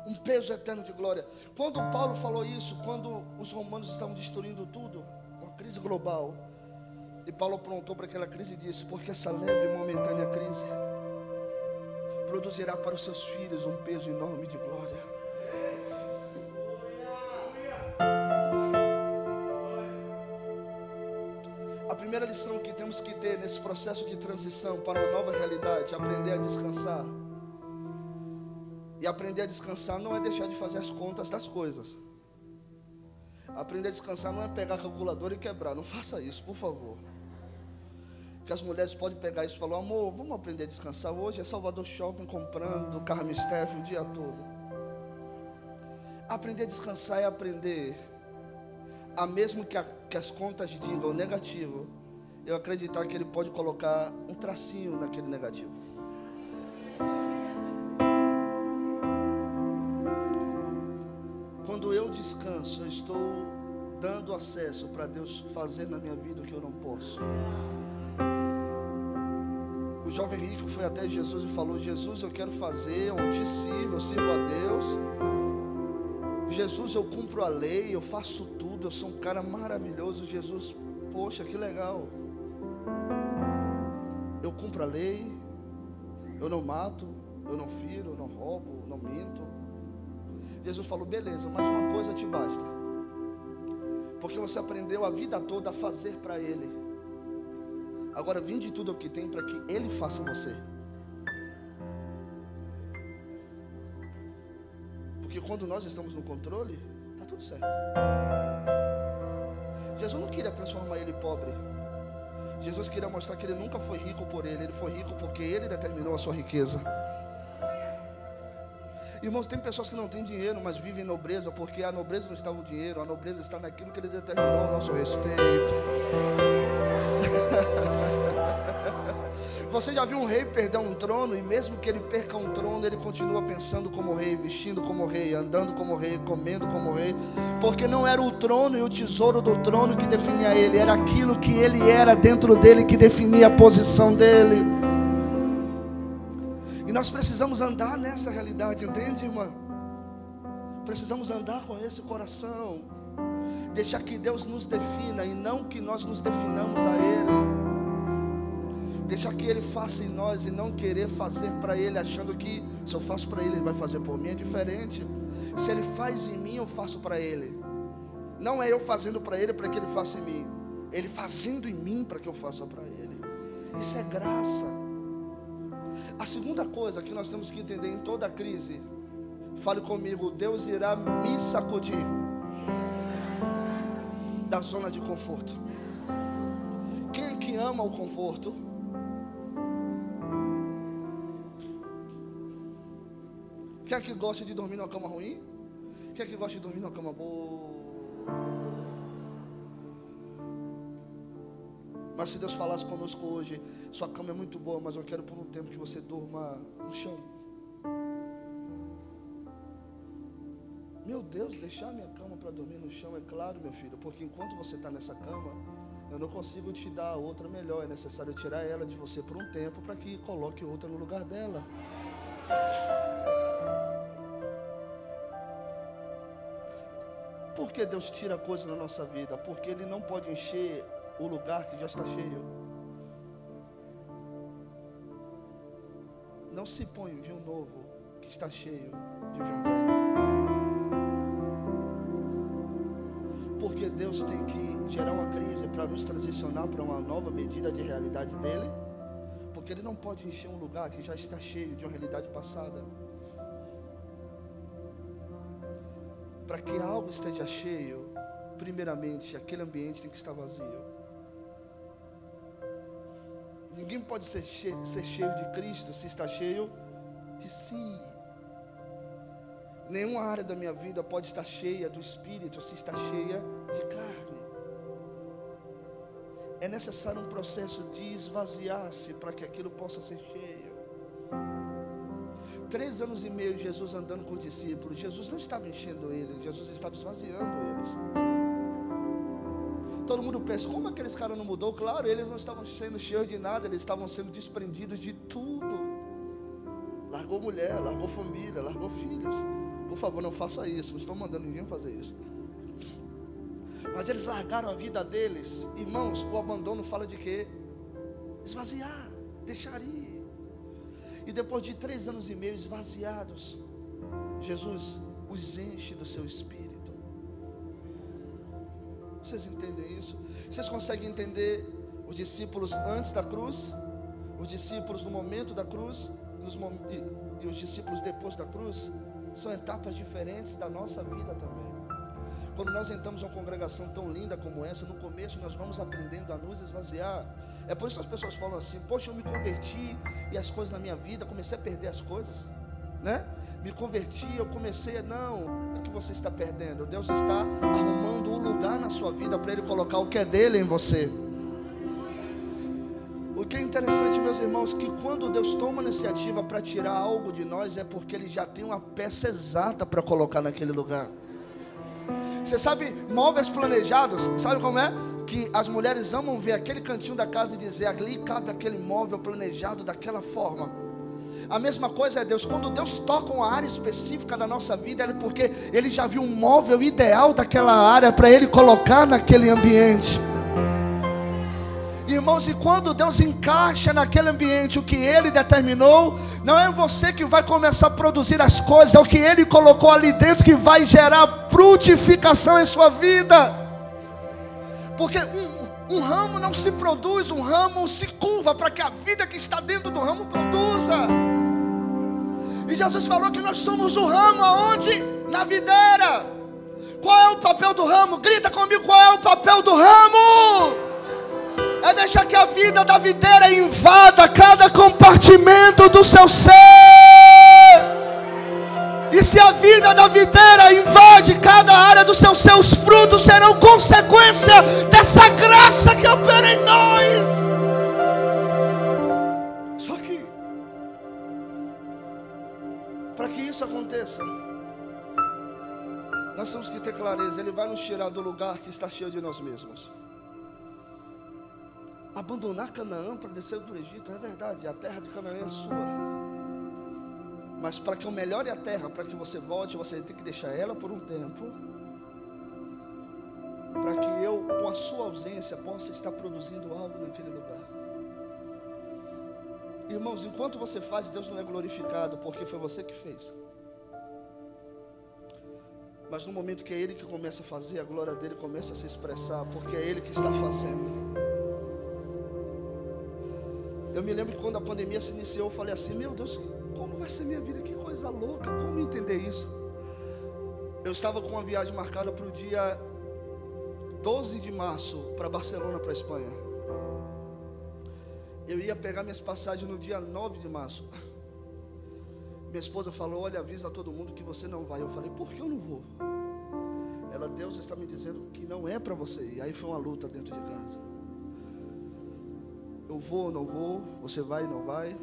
um peso eterno de glória. Quando Paulo falou isso, quando os romanos estavam destruindo tudo, uma crise global, e Paulo aprontou para aquela crise e disse: porque essa leve e momentânea crise produzirá para os seus filhos um peso enorme de glória. A primeira lição que temos que ter nesse processo de transição para uma nova realidade é aprender a descansar. E aprender a descansar não é deixar de fazer as contas das coisas. Aprender a descansar não é pegar a calculadora e quebrar. Não faça isso, por favor. Que as mulheres podem pegar isso e falar: amor, vamos aprender a descansar hoje. É Salvador Shopping comprando, Carmen Steph o dia todo. Aprender a descansar é aprender a mesmo que as contas digam negativo, eu acreditar que Ele pode colocar um tracinho naquele negativo. Quando eu descanso, eu estou dando acesso para Deus fazer na minha vida o que eu não posso. O jovem rico foi até Jesus e falou: Jesus, eu quero fazer, eu te sirvo, eu sirvo a Deus. Jesus, eu cumpro a lei, eu faço tudo, eu sou um cara maravilhoso. Jesus, poxa, que legal. Eu cumpro a lei, eu não mato, eu não firo, eu não roubo, eu não minto. Jesus falou: beleza, mas uma coisa te basta, porque você aprendeu a vida toda a fazer para Ele. Agora vinde tudo o que tem para que Ele faça você. Porque quando nós estamos no controle, está tudo certo. Jesus não queria transformar ele pobre. Jesus queria mostrar que ele nunca foi rico por ele. Ele foi rico porque ele determinou a sua riqueza. Irmãos, tem pessoas que não têm dinheiro, mas vivem em nobreza, porque a nobreza não está no dinheiro, a nobreza está naquilo que Ele determinou a nosso respeito. Você já viu um rei perder um trono, e mesmo que ele perca um trono, ele continua pensando como rei, vestindo como rei, andando como rei, comendo como rei, porque não era o trono e o tesouro do trono que definia ele, era aquilo que ele era dentro dele que definia a posição dele. E nós precisamos andar nessa realidade, entende, irmã? Precisamos andar com esse coração, deixar que Deus nos defina e não que nós nos definamos a Ele. Deixar que Ele faça em nós e não querer fazer para Ele, achando que se eu faço para Ele, Ele vai fazer por mim. É diferente. Se Ele faz em mim, eu faço para Ele. Não é eu fazendo para Ele para que Ele faça em mim, Ele fazendo em mim para que eu faça para Ele. Isso é graça. A segunda coisa que nós temos que entender em toda crise, fale comigo: Deus irá me sacudir da zona de conforto. Quem é que ama o conforto? Quem é que gosta de dormir numa cama ruim? Quem é que gosta de dormir numa cama boa? Mas se Deus falasse conosco hoje: sua cama é muito boa, mas eu quero por um tempo que você durma no chão. Meu Deus, deixar minha cama para dormir no chão? É claro, meu filho, porque enquanto você está nessa cama, eu não consigo te dar outra melhor. É necessário tirar ela de você por um tempo para que coloque outra no lugar dela. Por que Deus tira coisa na nossa vida? Porque Ele não pode encher o lugar que já está cheio. Não se põe vinho novo que está cheio de vinho velho. Porque Deus tem que gerar uma crise para nos transicionar para uma nova medida de realidade dele. Porque Ele não pode encher um lugar que já está cheio de uma realidade passada. Para que algo esteja cheio, primeiramente aquele ambiente tem que estar vazio. Ninguém pode ser cheio de Cristo se está cheio de si. Nenhuma área da minha vida pode estar cheia do Espírito se está cheia de carne. É necessário um processo de esvaziar-se para que aquilo possa ser cheio. 3 anos e meio Jesus andando com os discípulos, Jesus não estava enchendo eles, Jesus estava esvaziando eles. Todo mundo pensa: como aqueles caras não mudou? Claro, eles não estavam sendo cheios de nada, eles estavam sendo desprendidos de tudo. Largou mulher, largou família, largou filhos. Por favor, não faça isso, não estou mandando ninguém fazer isso. Mas eles largaram a vida deles. Irmãos, o abandono fala de quê? Esvaziar, deixar ir. E depois de 3 anos e meio esvaziados, Jesus os enche do seu Espírito. Vocês entendem isso? Vocês conseguem entender os discípulos antes da cruz, os discípulos no momento da cruz e os discípulos depois da cruz? São etapas diferentes da nossa vida também. Quando nós entramos em uma congregação tão linda como essa, no começo nós vamos aprendendo a nos esvaziar. É por isso que as pessoas falam assim: poxa, eu me converti e as coisas na minha vida, comecei a perder as coisas. né? Me converti, eu comecei, não, o que você está perdendo? Deus está arrumando um lugar na sua vida para Ele colocar o que é dele em você. O que é interessante, meus irmãos, que quando Deus toma a iniciativa para tirar algo de nós, é porque Ele já tem uma peça exata para colocar naquele lugar. Você sabe, móveis planejados, sabe como é? Que as mulheres amam ver aquele cantinho da casa e dizer, ali cabe aquele móvel planejado daquela forma. A mesma coisa é Deus, quando Deus toca uma área específica da nossa vida, é porque Ele já viu um móvel ideal daquela área para Ele colocar naquele ambiente. Irmãos, e quando Deus encaixa naquele ambiente o que Ele determinou, não é você que vai começar a produzir as coisas, é o que Ele colocou ali dentro que vai gerar frutificação em sua vida. Porque um ramo não se produz, um ramo se curva para que a vida que está dentro do ramo produza. E Jesus falou que nós somos o ramo aonde? Na videira. Qual é o papel do ramo? Grita comigo, qual é o papel do ramo? É deixar que a vida da videira invada cada compartimento do seu ser. E se a vida da videira invade cada área do seu ser, os frutos serão consequência dessa graça que opera em nós. Só que, para que isso aconteça, nós temos que ter clareza. Ele vai nos tirar do lugar que está cheio de nós mesmos. Abandonar Canaã para descer do Egito, é verdade, a terra de Canaã é sua. Mas para que eu melhore a terra, para que você volte, você tem que deixar ela por um tempo, para que eu, com a sua ausência, possa estar produzindo algo naquele lugar. Irmãos, enquanto você faz, Deus não é glorificado, porque foi você que fez. Mas no momento que é Ele que começa a fazer, a glória dele começa a se expressar, porque é Ele que está fazendo. Eu me lembro que quando a pandemia se iniciou, eu falei assim, meu Deus, como vai ser minha vida? Que coisa louca, como entender isso? Eu estava com uma viagem marcada para o dia 12 de março, para Barcelona, para a Espanha. Eu ia pegar minhas passagens no dia 9 de março. Minha esposa falou, olha, avisa a todo mundo que você não vai. Eu falei, por que eu não vou? Ela, Deus está me dizendo que não é para você ir. Aí foi uma luta dentro de casa. Eu vou, não vou, você vai, não vai.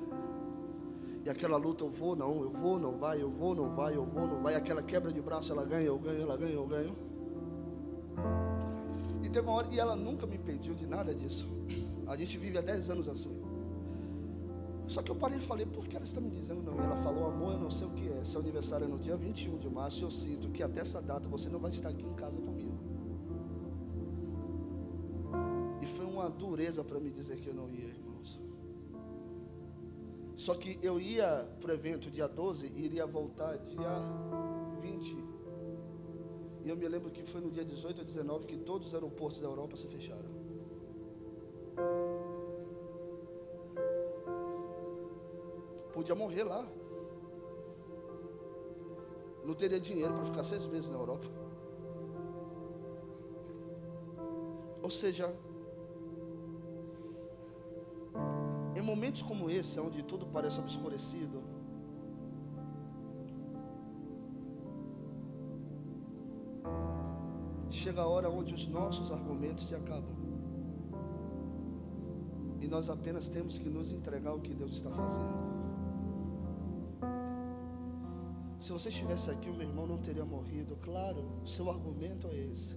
E aquela luta, eu vou, não vai, eu vou, não vai, eu vou, não vai. Aquela quebra de braço, ela ganha, eu ganho, ela ganha, eu ganho. E teve uma hora, e ela nunca me impediu de nada disso. A gente vive há 10 anos assim. Só que eu parei e falei, por que ela está me dizendo não? E ela falou, amor, eu não sei o que é. Seu aniversário é no dia 21 de março e eu sinto que até essa data você não vai estar aqui em casa comigo. E foi uma dureza para me dizer que eu não ia, irmãos. Só que eu ia para o evento dia 12 e iria voltar dia 20. E eu me lembro que foi no dia 18 ou 19 que todos os aeroportos da Europa se fecharam. Podia morrer lá. Não teria dinheiro para ficar 6 meses na Europa. Ou seja, em momentos como esse, onde tudo parece obscurecido, chega a hora onde os nossos argumentos se acabam. E nós apenas temos que nos entregar ao que Deus está fazendo. Se você estivesse aqui, o meu irmão não teria morrido. Claro, o seu argumento é esse.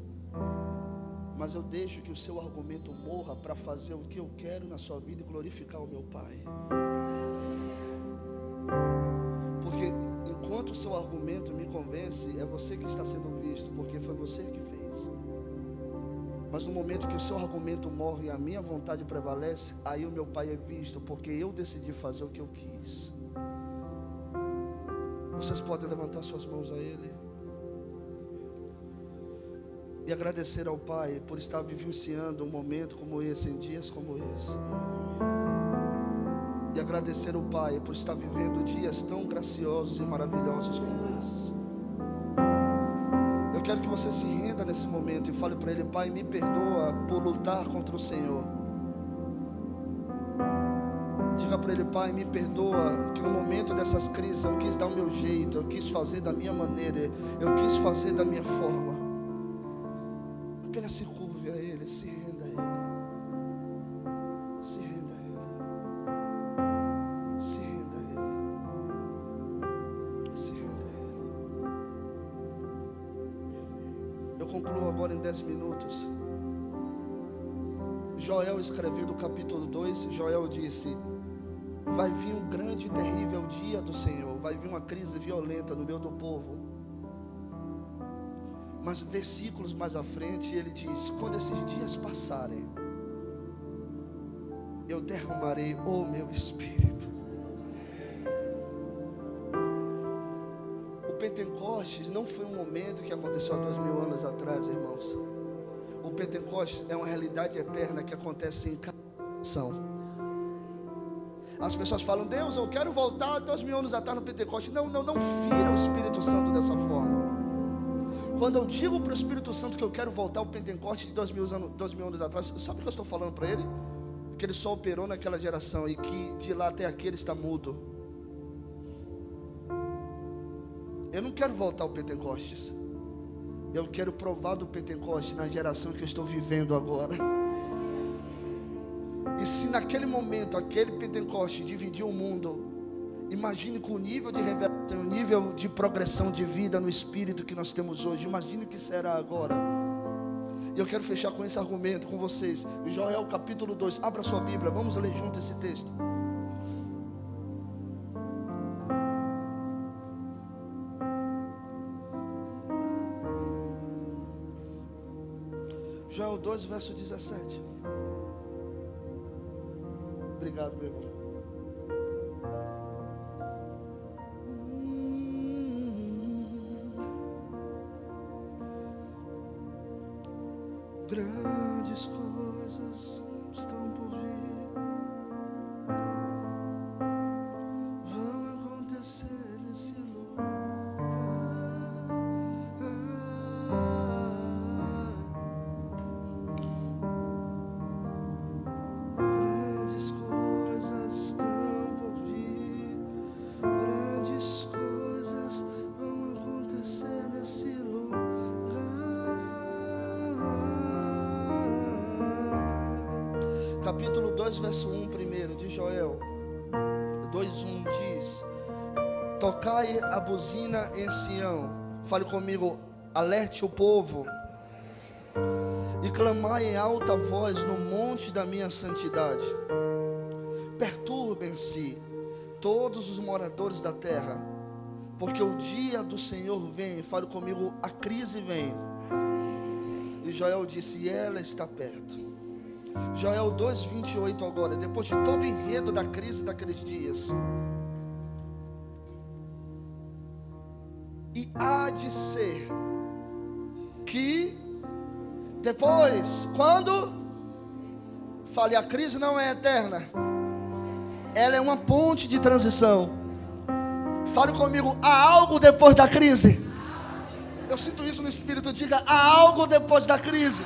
Mas eu deixo que o seu argumento morra para fazer o que eu quero na sua vida e glorificar o meu Pai. Porque enquanto o seu argumento me convence, é você que está sendo visto, porque foi você que fez. Mas no momento que o seu argumento morre e a minha vontade prevalece, aí o meu Pai é visto, porque eu decidi fazer o que eu quis. Vocês podem levantar suas mãos a Ele e agradecer ao Pai por estar vivenciando um momento como esse, em dias como esse. E agradecer ao Pai por estar vivendo dias tão graciosos e maravilhosos como esses. Eu quero que você se renda nesse momento e fale para Ele, Pai, me perdoa por lutar contra o Senhor. Diga Diga para Ele: Pai, me perdoa, que no momento dessas crises eu quis dar o meu jeito, eu quis fazer da minha maneira, eu quis fazer da minha forma. Apenas se curve a Ele, se renda a Ele. Se renda a Ele. Se renda a Ele. Se renda a Ele. Eu concluo agora em 10 minutos. Joel escreveu do capítulo 2, Joel disse: vai vir um grande e terrível dia do Senhor, vai vir uma crise violenta no meio do povo. Mas versículos mais à frente ele diz: quando esses dias passarem, eu derramarei o meu Espírito. O Pentecostes não foi um momento que aconteceu há 2000 anos atrás, irmãos. O Pentecostes é uma realidade eterna que acontece em cada nação. As pessoas falam: Deus, eu quero voltar 2000 anos atrás no Pentecostes. Não fira o Espírito Santo dessa forma. Quando eu digo para o Espírito Santo que eu quero voltar ao Pentecostes de 2000 anos atrás, sabe o que eu estou falando para ele? Que ele só operou naquela geração e que de lá até aqui ele está mudo. Eu não quero voltar ao Pentecostes. Eu quero provar do Pentecostes na geração que eu estou vivendo agora. E se naquele momento, aquele Pentecostes dividiu o mundo, imagine com o nível de revelação, o nível de progressão de vida no Espírito que nós temos hoje. Imagine o que será agora. E eu quero fechar com esse argumento com vocês. Joel capítulo 2, abra sua Bíblia, vamos ler junto esse texto. Joel 2, verso 17. Obrigado, meu irmão. Grandes coisas estão por vir, vão acontecer nesse lugar. Grandes coisas estão por vir, grandes coisas vão acontecer nesse lugar. Capítulo 2, verso 1 primeiro, de Joel 2:1 diz: tocai a buzina em Sião. Fale comigo: alerte o povo. E clamai em alta voz no monte da minha santidade. Perturbem-se todos os moradores da terra, porque o dia do Senhor vem. Fale comigo: a crise vem. E Joel disse: e ela está perto. Joel 2:28 agora, depois de todo o enredo da crise daqueles dias. E há de ser que depois, quando? Fale: a crise não é eterna, ela é uma ponte de transição. Fale comigo: há algo depois da crise. Eu sinto isso no Espírito. Diga: há algo depois da crise.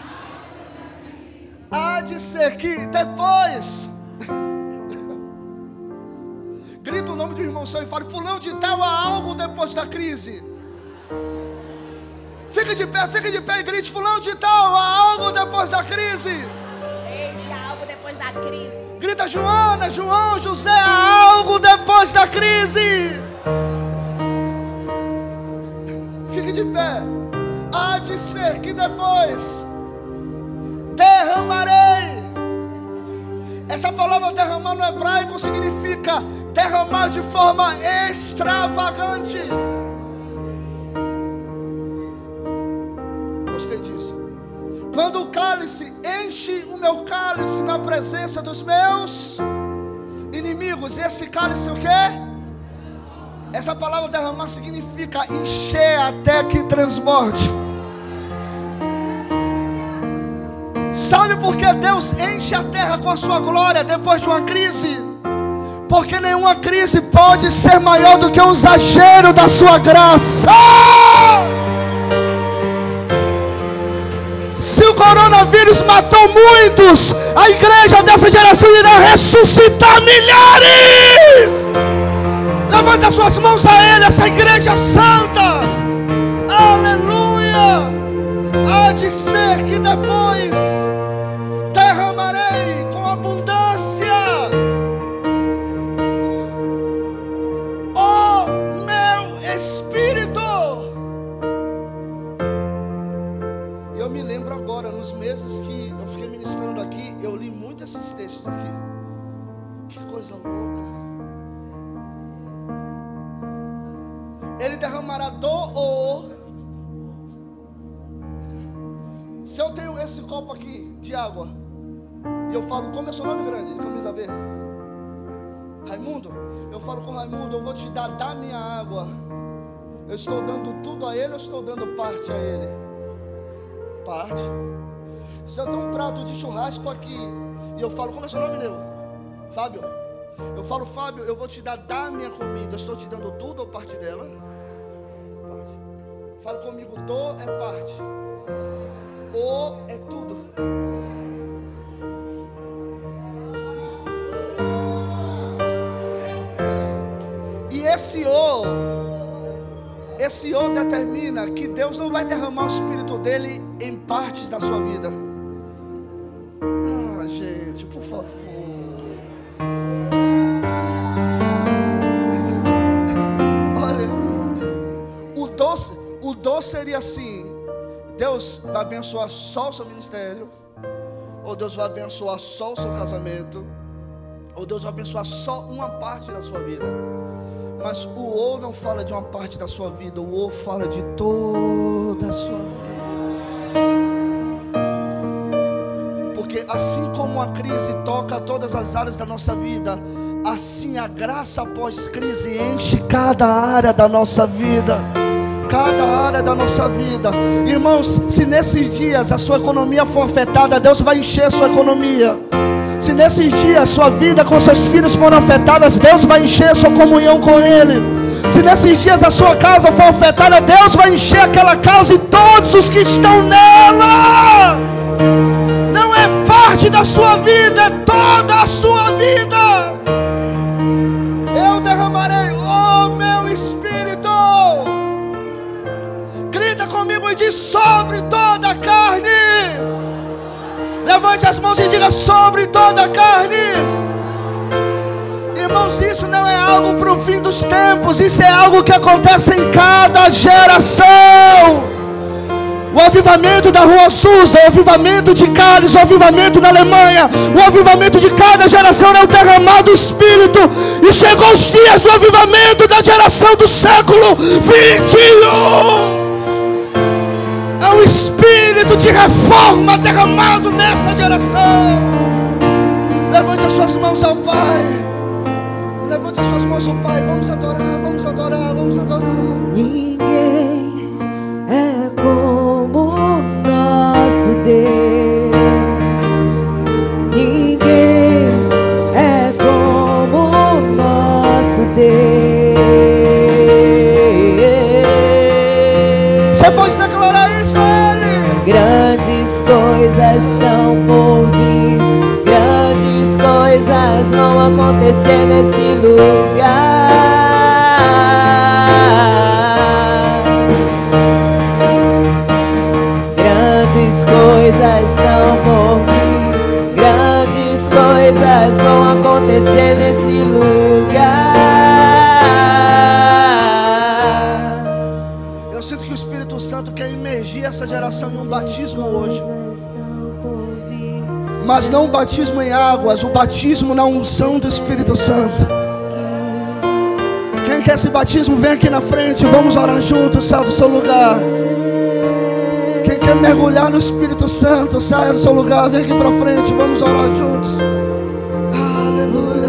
Há de ser que depois. Grita o nome do irmão seu e fale: fulano de tal, há algo depois da crise. Fique de pé e grite: fulano de tal, há algo depois da crise. Eis, há algo depois da crise. Grita: Joana, João, José, há algo depois da crise. Fique de pé. Há de ser que depois derramarei. Essa palavra derramar no hebraico significa derramar de forma extravagante. Gostei disso. Quando o cálice enche o meu cálice na presença dos meus inimigos. Esse cálice o quê? Essa palavra derramar significa encher até que transborde. Sabe por que Deus enche a terra com a sua glória depois de uma crise? Porque nenhuma crise pode ser maior do que o exagero da sua graça. Se o coronavírus matou muitos, a igreja dessa geração irá ressuscitar milhares. Levanta suas mãos a Ele, essa igreja santa. Aleluia. Há de ser que depois derramarei com abundância o meu espírito. Eu me lembro agora, nos meses que eu fiquei ministrando aqui, eu li muito esses textos aqui. Que coisa louca. Ele derramará Se eu tenho esse copo aqui de água e eu falo, como é seu nome grande, de camisa verde? Raimundo. Eu falo com Raimundo, eu vou te dar da minha água. Eu estou dando tudo a ele ou estou dando parte a ele? Parte. Se eu tenho um prato de churrasco aqui e eu falo, como é seu nome, nego? Fábio. Eu falo, Fábio, eu vou te dar da minha comida. Eu estou te dando tudo ou parte dela? Parte. Fala comigo, do é parte, o é tudo. E esse o determina que Deus não vai derramar o Espírito dele em partes da sua vida. Ah, gente, por favor. Olha, o doce seria assim: Deus vai abençoar só o seu ministério, ou Deus vai abençoar só o seu casamento, ou Deus vai abençoar só uma parte da sua vida. Mas o ou não fala de uma parte da sua vida, o ou fala de toda a sua vida. Porque assim como a crise toca todas as áreas da nossa vida, assim a graça após crise enche cada área da nossa vida. Cada área da nossa vida. Irmãos, se nesses dias a sua economia for afetada, Deus vai encher a sua economia. Se nesses dias a sua vida com seus filhos foram afetadas, Deus vai encher a sua comunhão com Ele. Se nesses dias a sua casa for afetada, Deus vai encher aquela casa e todos os que estão nela. Não é parte da sua vida, é toda a sua vida. Eu derramarei o meu Espírito. Grita comigo e diz: sobre toda a carne. Levante as mãos e diga: sobre toda a carne. Irmãos, isso não é algo para o fim dos tempos. Isso é algo que acontece em cada geração. O avivamento da Rua Susa, o avivamento de Cálice, o avivamento na Alemanha, o avivamento de cada geração é o derramar do Espírito. E chegou os dias do avivamento da geração do século 21. É um espírito de reforma derramado nessa geração. Levante as suas mãos ao Pai. Levante as suas mãos ao Pai. Vamos adorar, vamos adorar, vamos adorar. Ninguém é como o nosso Deus. Ninguém é como o nosso Deus. Você pode declarar isso a Ele. Grandes coisas estão por vir, grandes coisas vão acontecer nesse lugar. Grandes coisas estão por vir, grandes coisas vão acontecer nesse lugar. Eu sinto que o Espírito Santo quer imergir essa geração em um batismo hoje. Mas não um batismo em águas, o batismo na unção do Espírito Santo. Quem quer esse batismo, vem aqui na frente. Vamos orar juntos, saia do seu lugar. Quem quer mergulhar no Espírito Santo, saia do seu lugar, vem aqui para frente. Vamos orar juntos. Aleluia.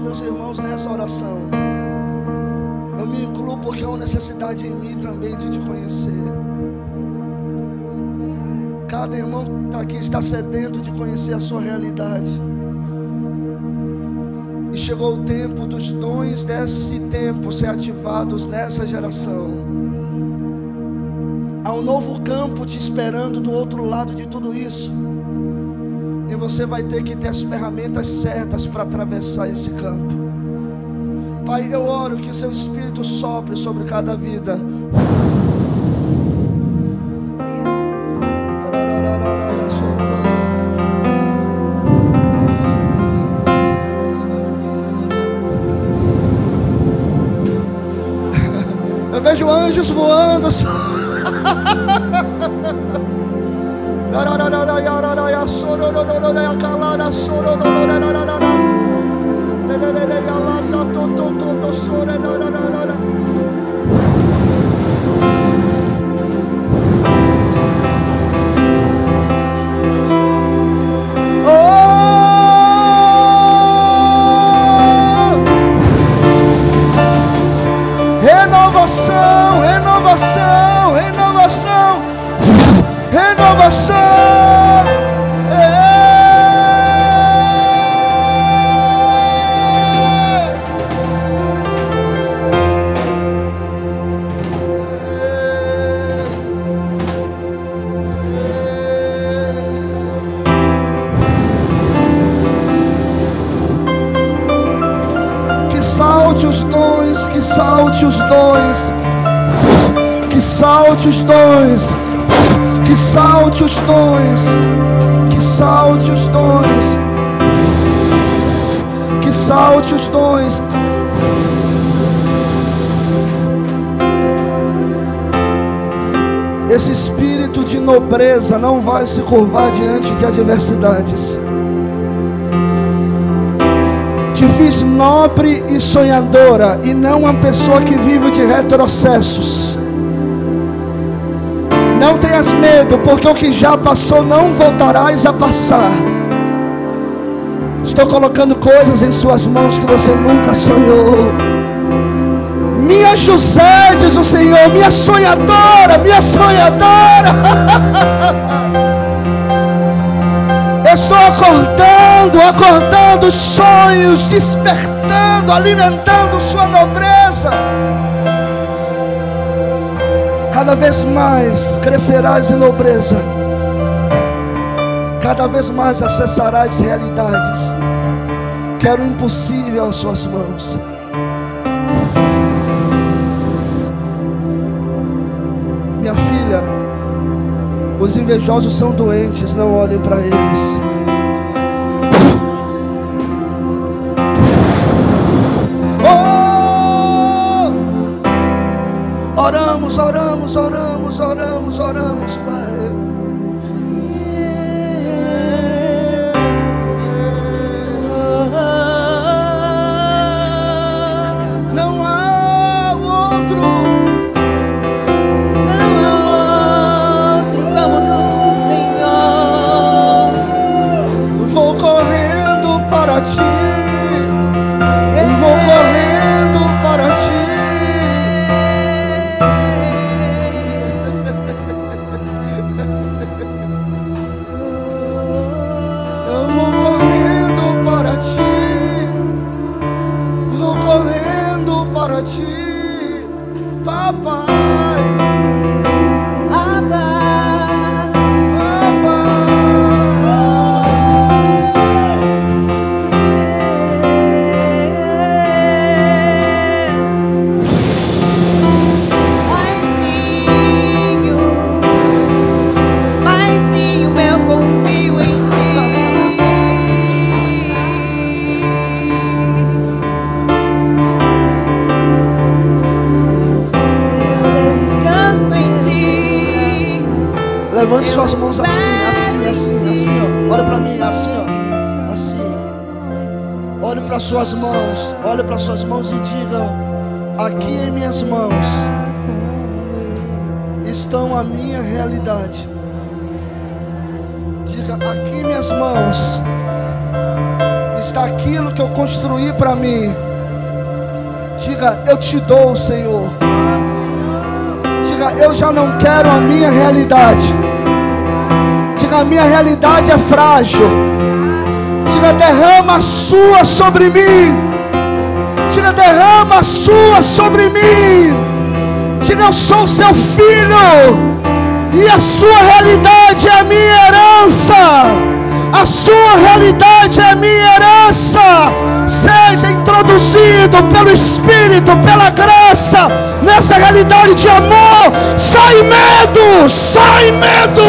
meus irmãos nessa oração. Eu me incluo porque há uma necessidade em mim também de te conhecer. Cada irmão que está aqui está sedento de conhecer a sua realidade. E chegou o tempo dos dons desse tempo ser ativados nessa geração. Há um novo campo te esperando do outro lado de tudo isso. E você vai ter que ter as ferramentas certas para atravessar esse campo. Pai, eu oro que o seu Espírito sopre sobre cada vida. Eu vejo anjos voando. Renovação, renovação, renovação, renovação. Que salte os dons, que salte os dons, que salte os dons, que salte os dons, que salte os dons, que salte os dons. Esse espírito de nobreza não vai se curvar diante de adversidades. Te fiz nobre e sonhadora, e não uma pessoa que vive de retrocessos. Não tenhas medo, porque o que já passou não voltarás a passar. Estou colocando coisas em suas mãos que você nunca sonhou. Minha José, diz o Senhor, minha sonhadora, minha sonhadora. Estou acordando os sonhos, despertando, alimentando sua nobreza. Cada vez mais crescerás em nobreza. Cada vez mais acessarás realidades. Quero o impossível às suas mãos. Minha filha, os invejosos são doentes, não olhem para eles. Oh! Oramos, oramos, oramos, oramos, oramos, Pai. Não há outro. Vou correndo para ti, vou correndo para ti. Eu vou correndo para ti, vou correndo para ti, papai. Levante suas mãos assim, assim, assim, assim, ó. Olha para mim, assim, ó. Assim. Olhe para suas mãos. Olhe para suas mãos e digam: aqui em minhas mãos estão a minha realidade. Diga: aqui em minhas mãos está aquilo que eu construí para mim. Diga, eu te dou, Senhor. Diga, eu já não quero a minha realidade. Diga, a minha realidade é frágil. Diga, derrama a sua sobre mim. Diga, derrama a sua sobre mim. Diga, eu sou seu filho. E a sua realidade é a minha herança. A sua realidade é a minha herança. Seja introduzido pelo Espírito, pela graça, nessa realidade de amor. Sai medo, sai medo,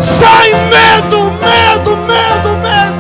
sai medo, medo, medo, medo.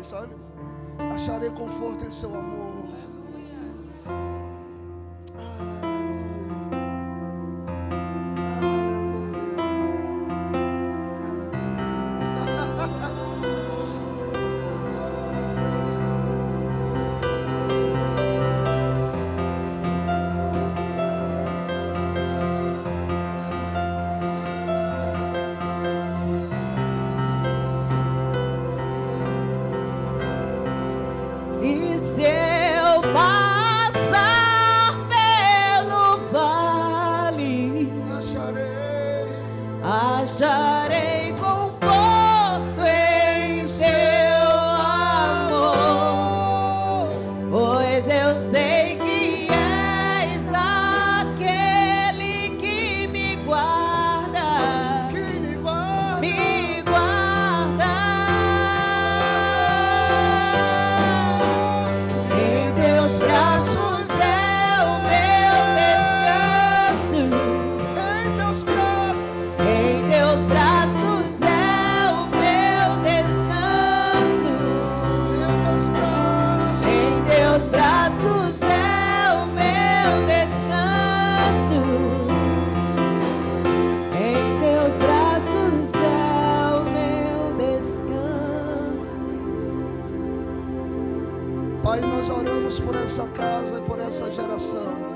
Sabe? Acharei conforto em seu amor. E se eu passar pelo vale, acharei conforto em seu amor, pois eu sei que és aquele que me guarda, me guarda. Em teus braços é o meu descanso. Em teus braços é o meu descanso. Em teus braços é o meu descanso. Em teus braços é o meu descanso. Pai, nós oramos por essa casa e por essa geração.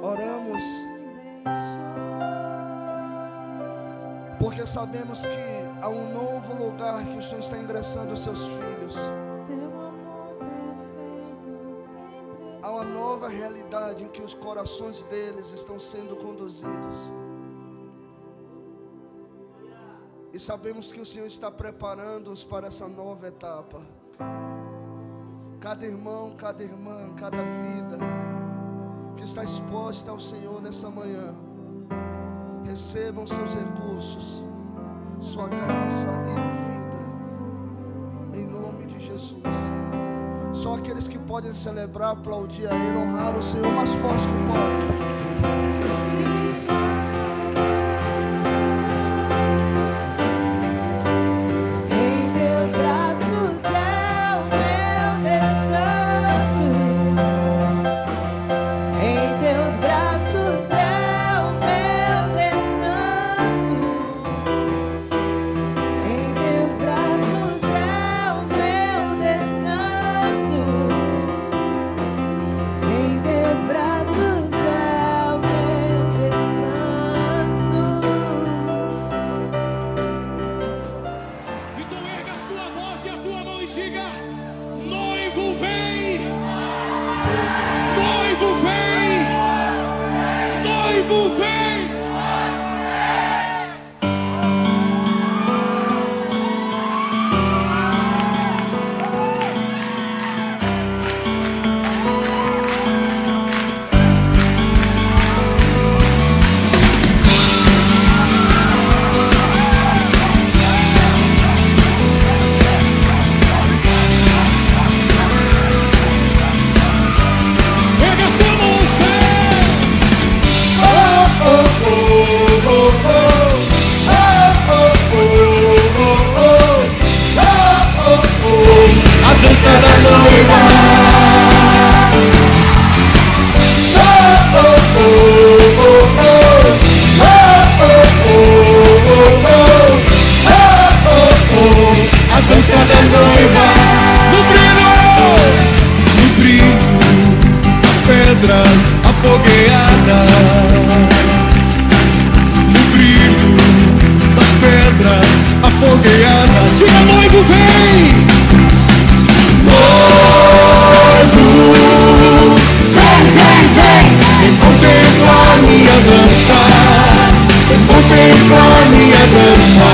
Oramos porque sabemos que há um novo lugar que o Senhor está ingressando os seus filhos. Há uma nova realidade em que os corações deles estão sendo conduzidos. E sabemos que o Senhor está preparando-os para essa nova etapa. Cada irmão, cada irmã, cada vida que está exposta ao Senhor nessa manhã, recebam seus recursos, sua graça e vida, em nome de Jesus. Só aqueles que podem celebrar, aplaudir a Ele, honrar o Senhor mais forte que podem. Contempla minha dança.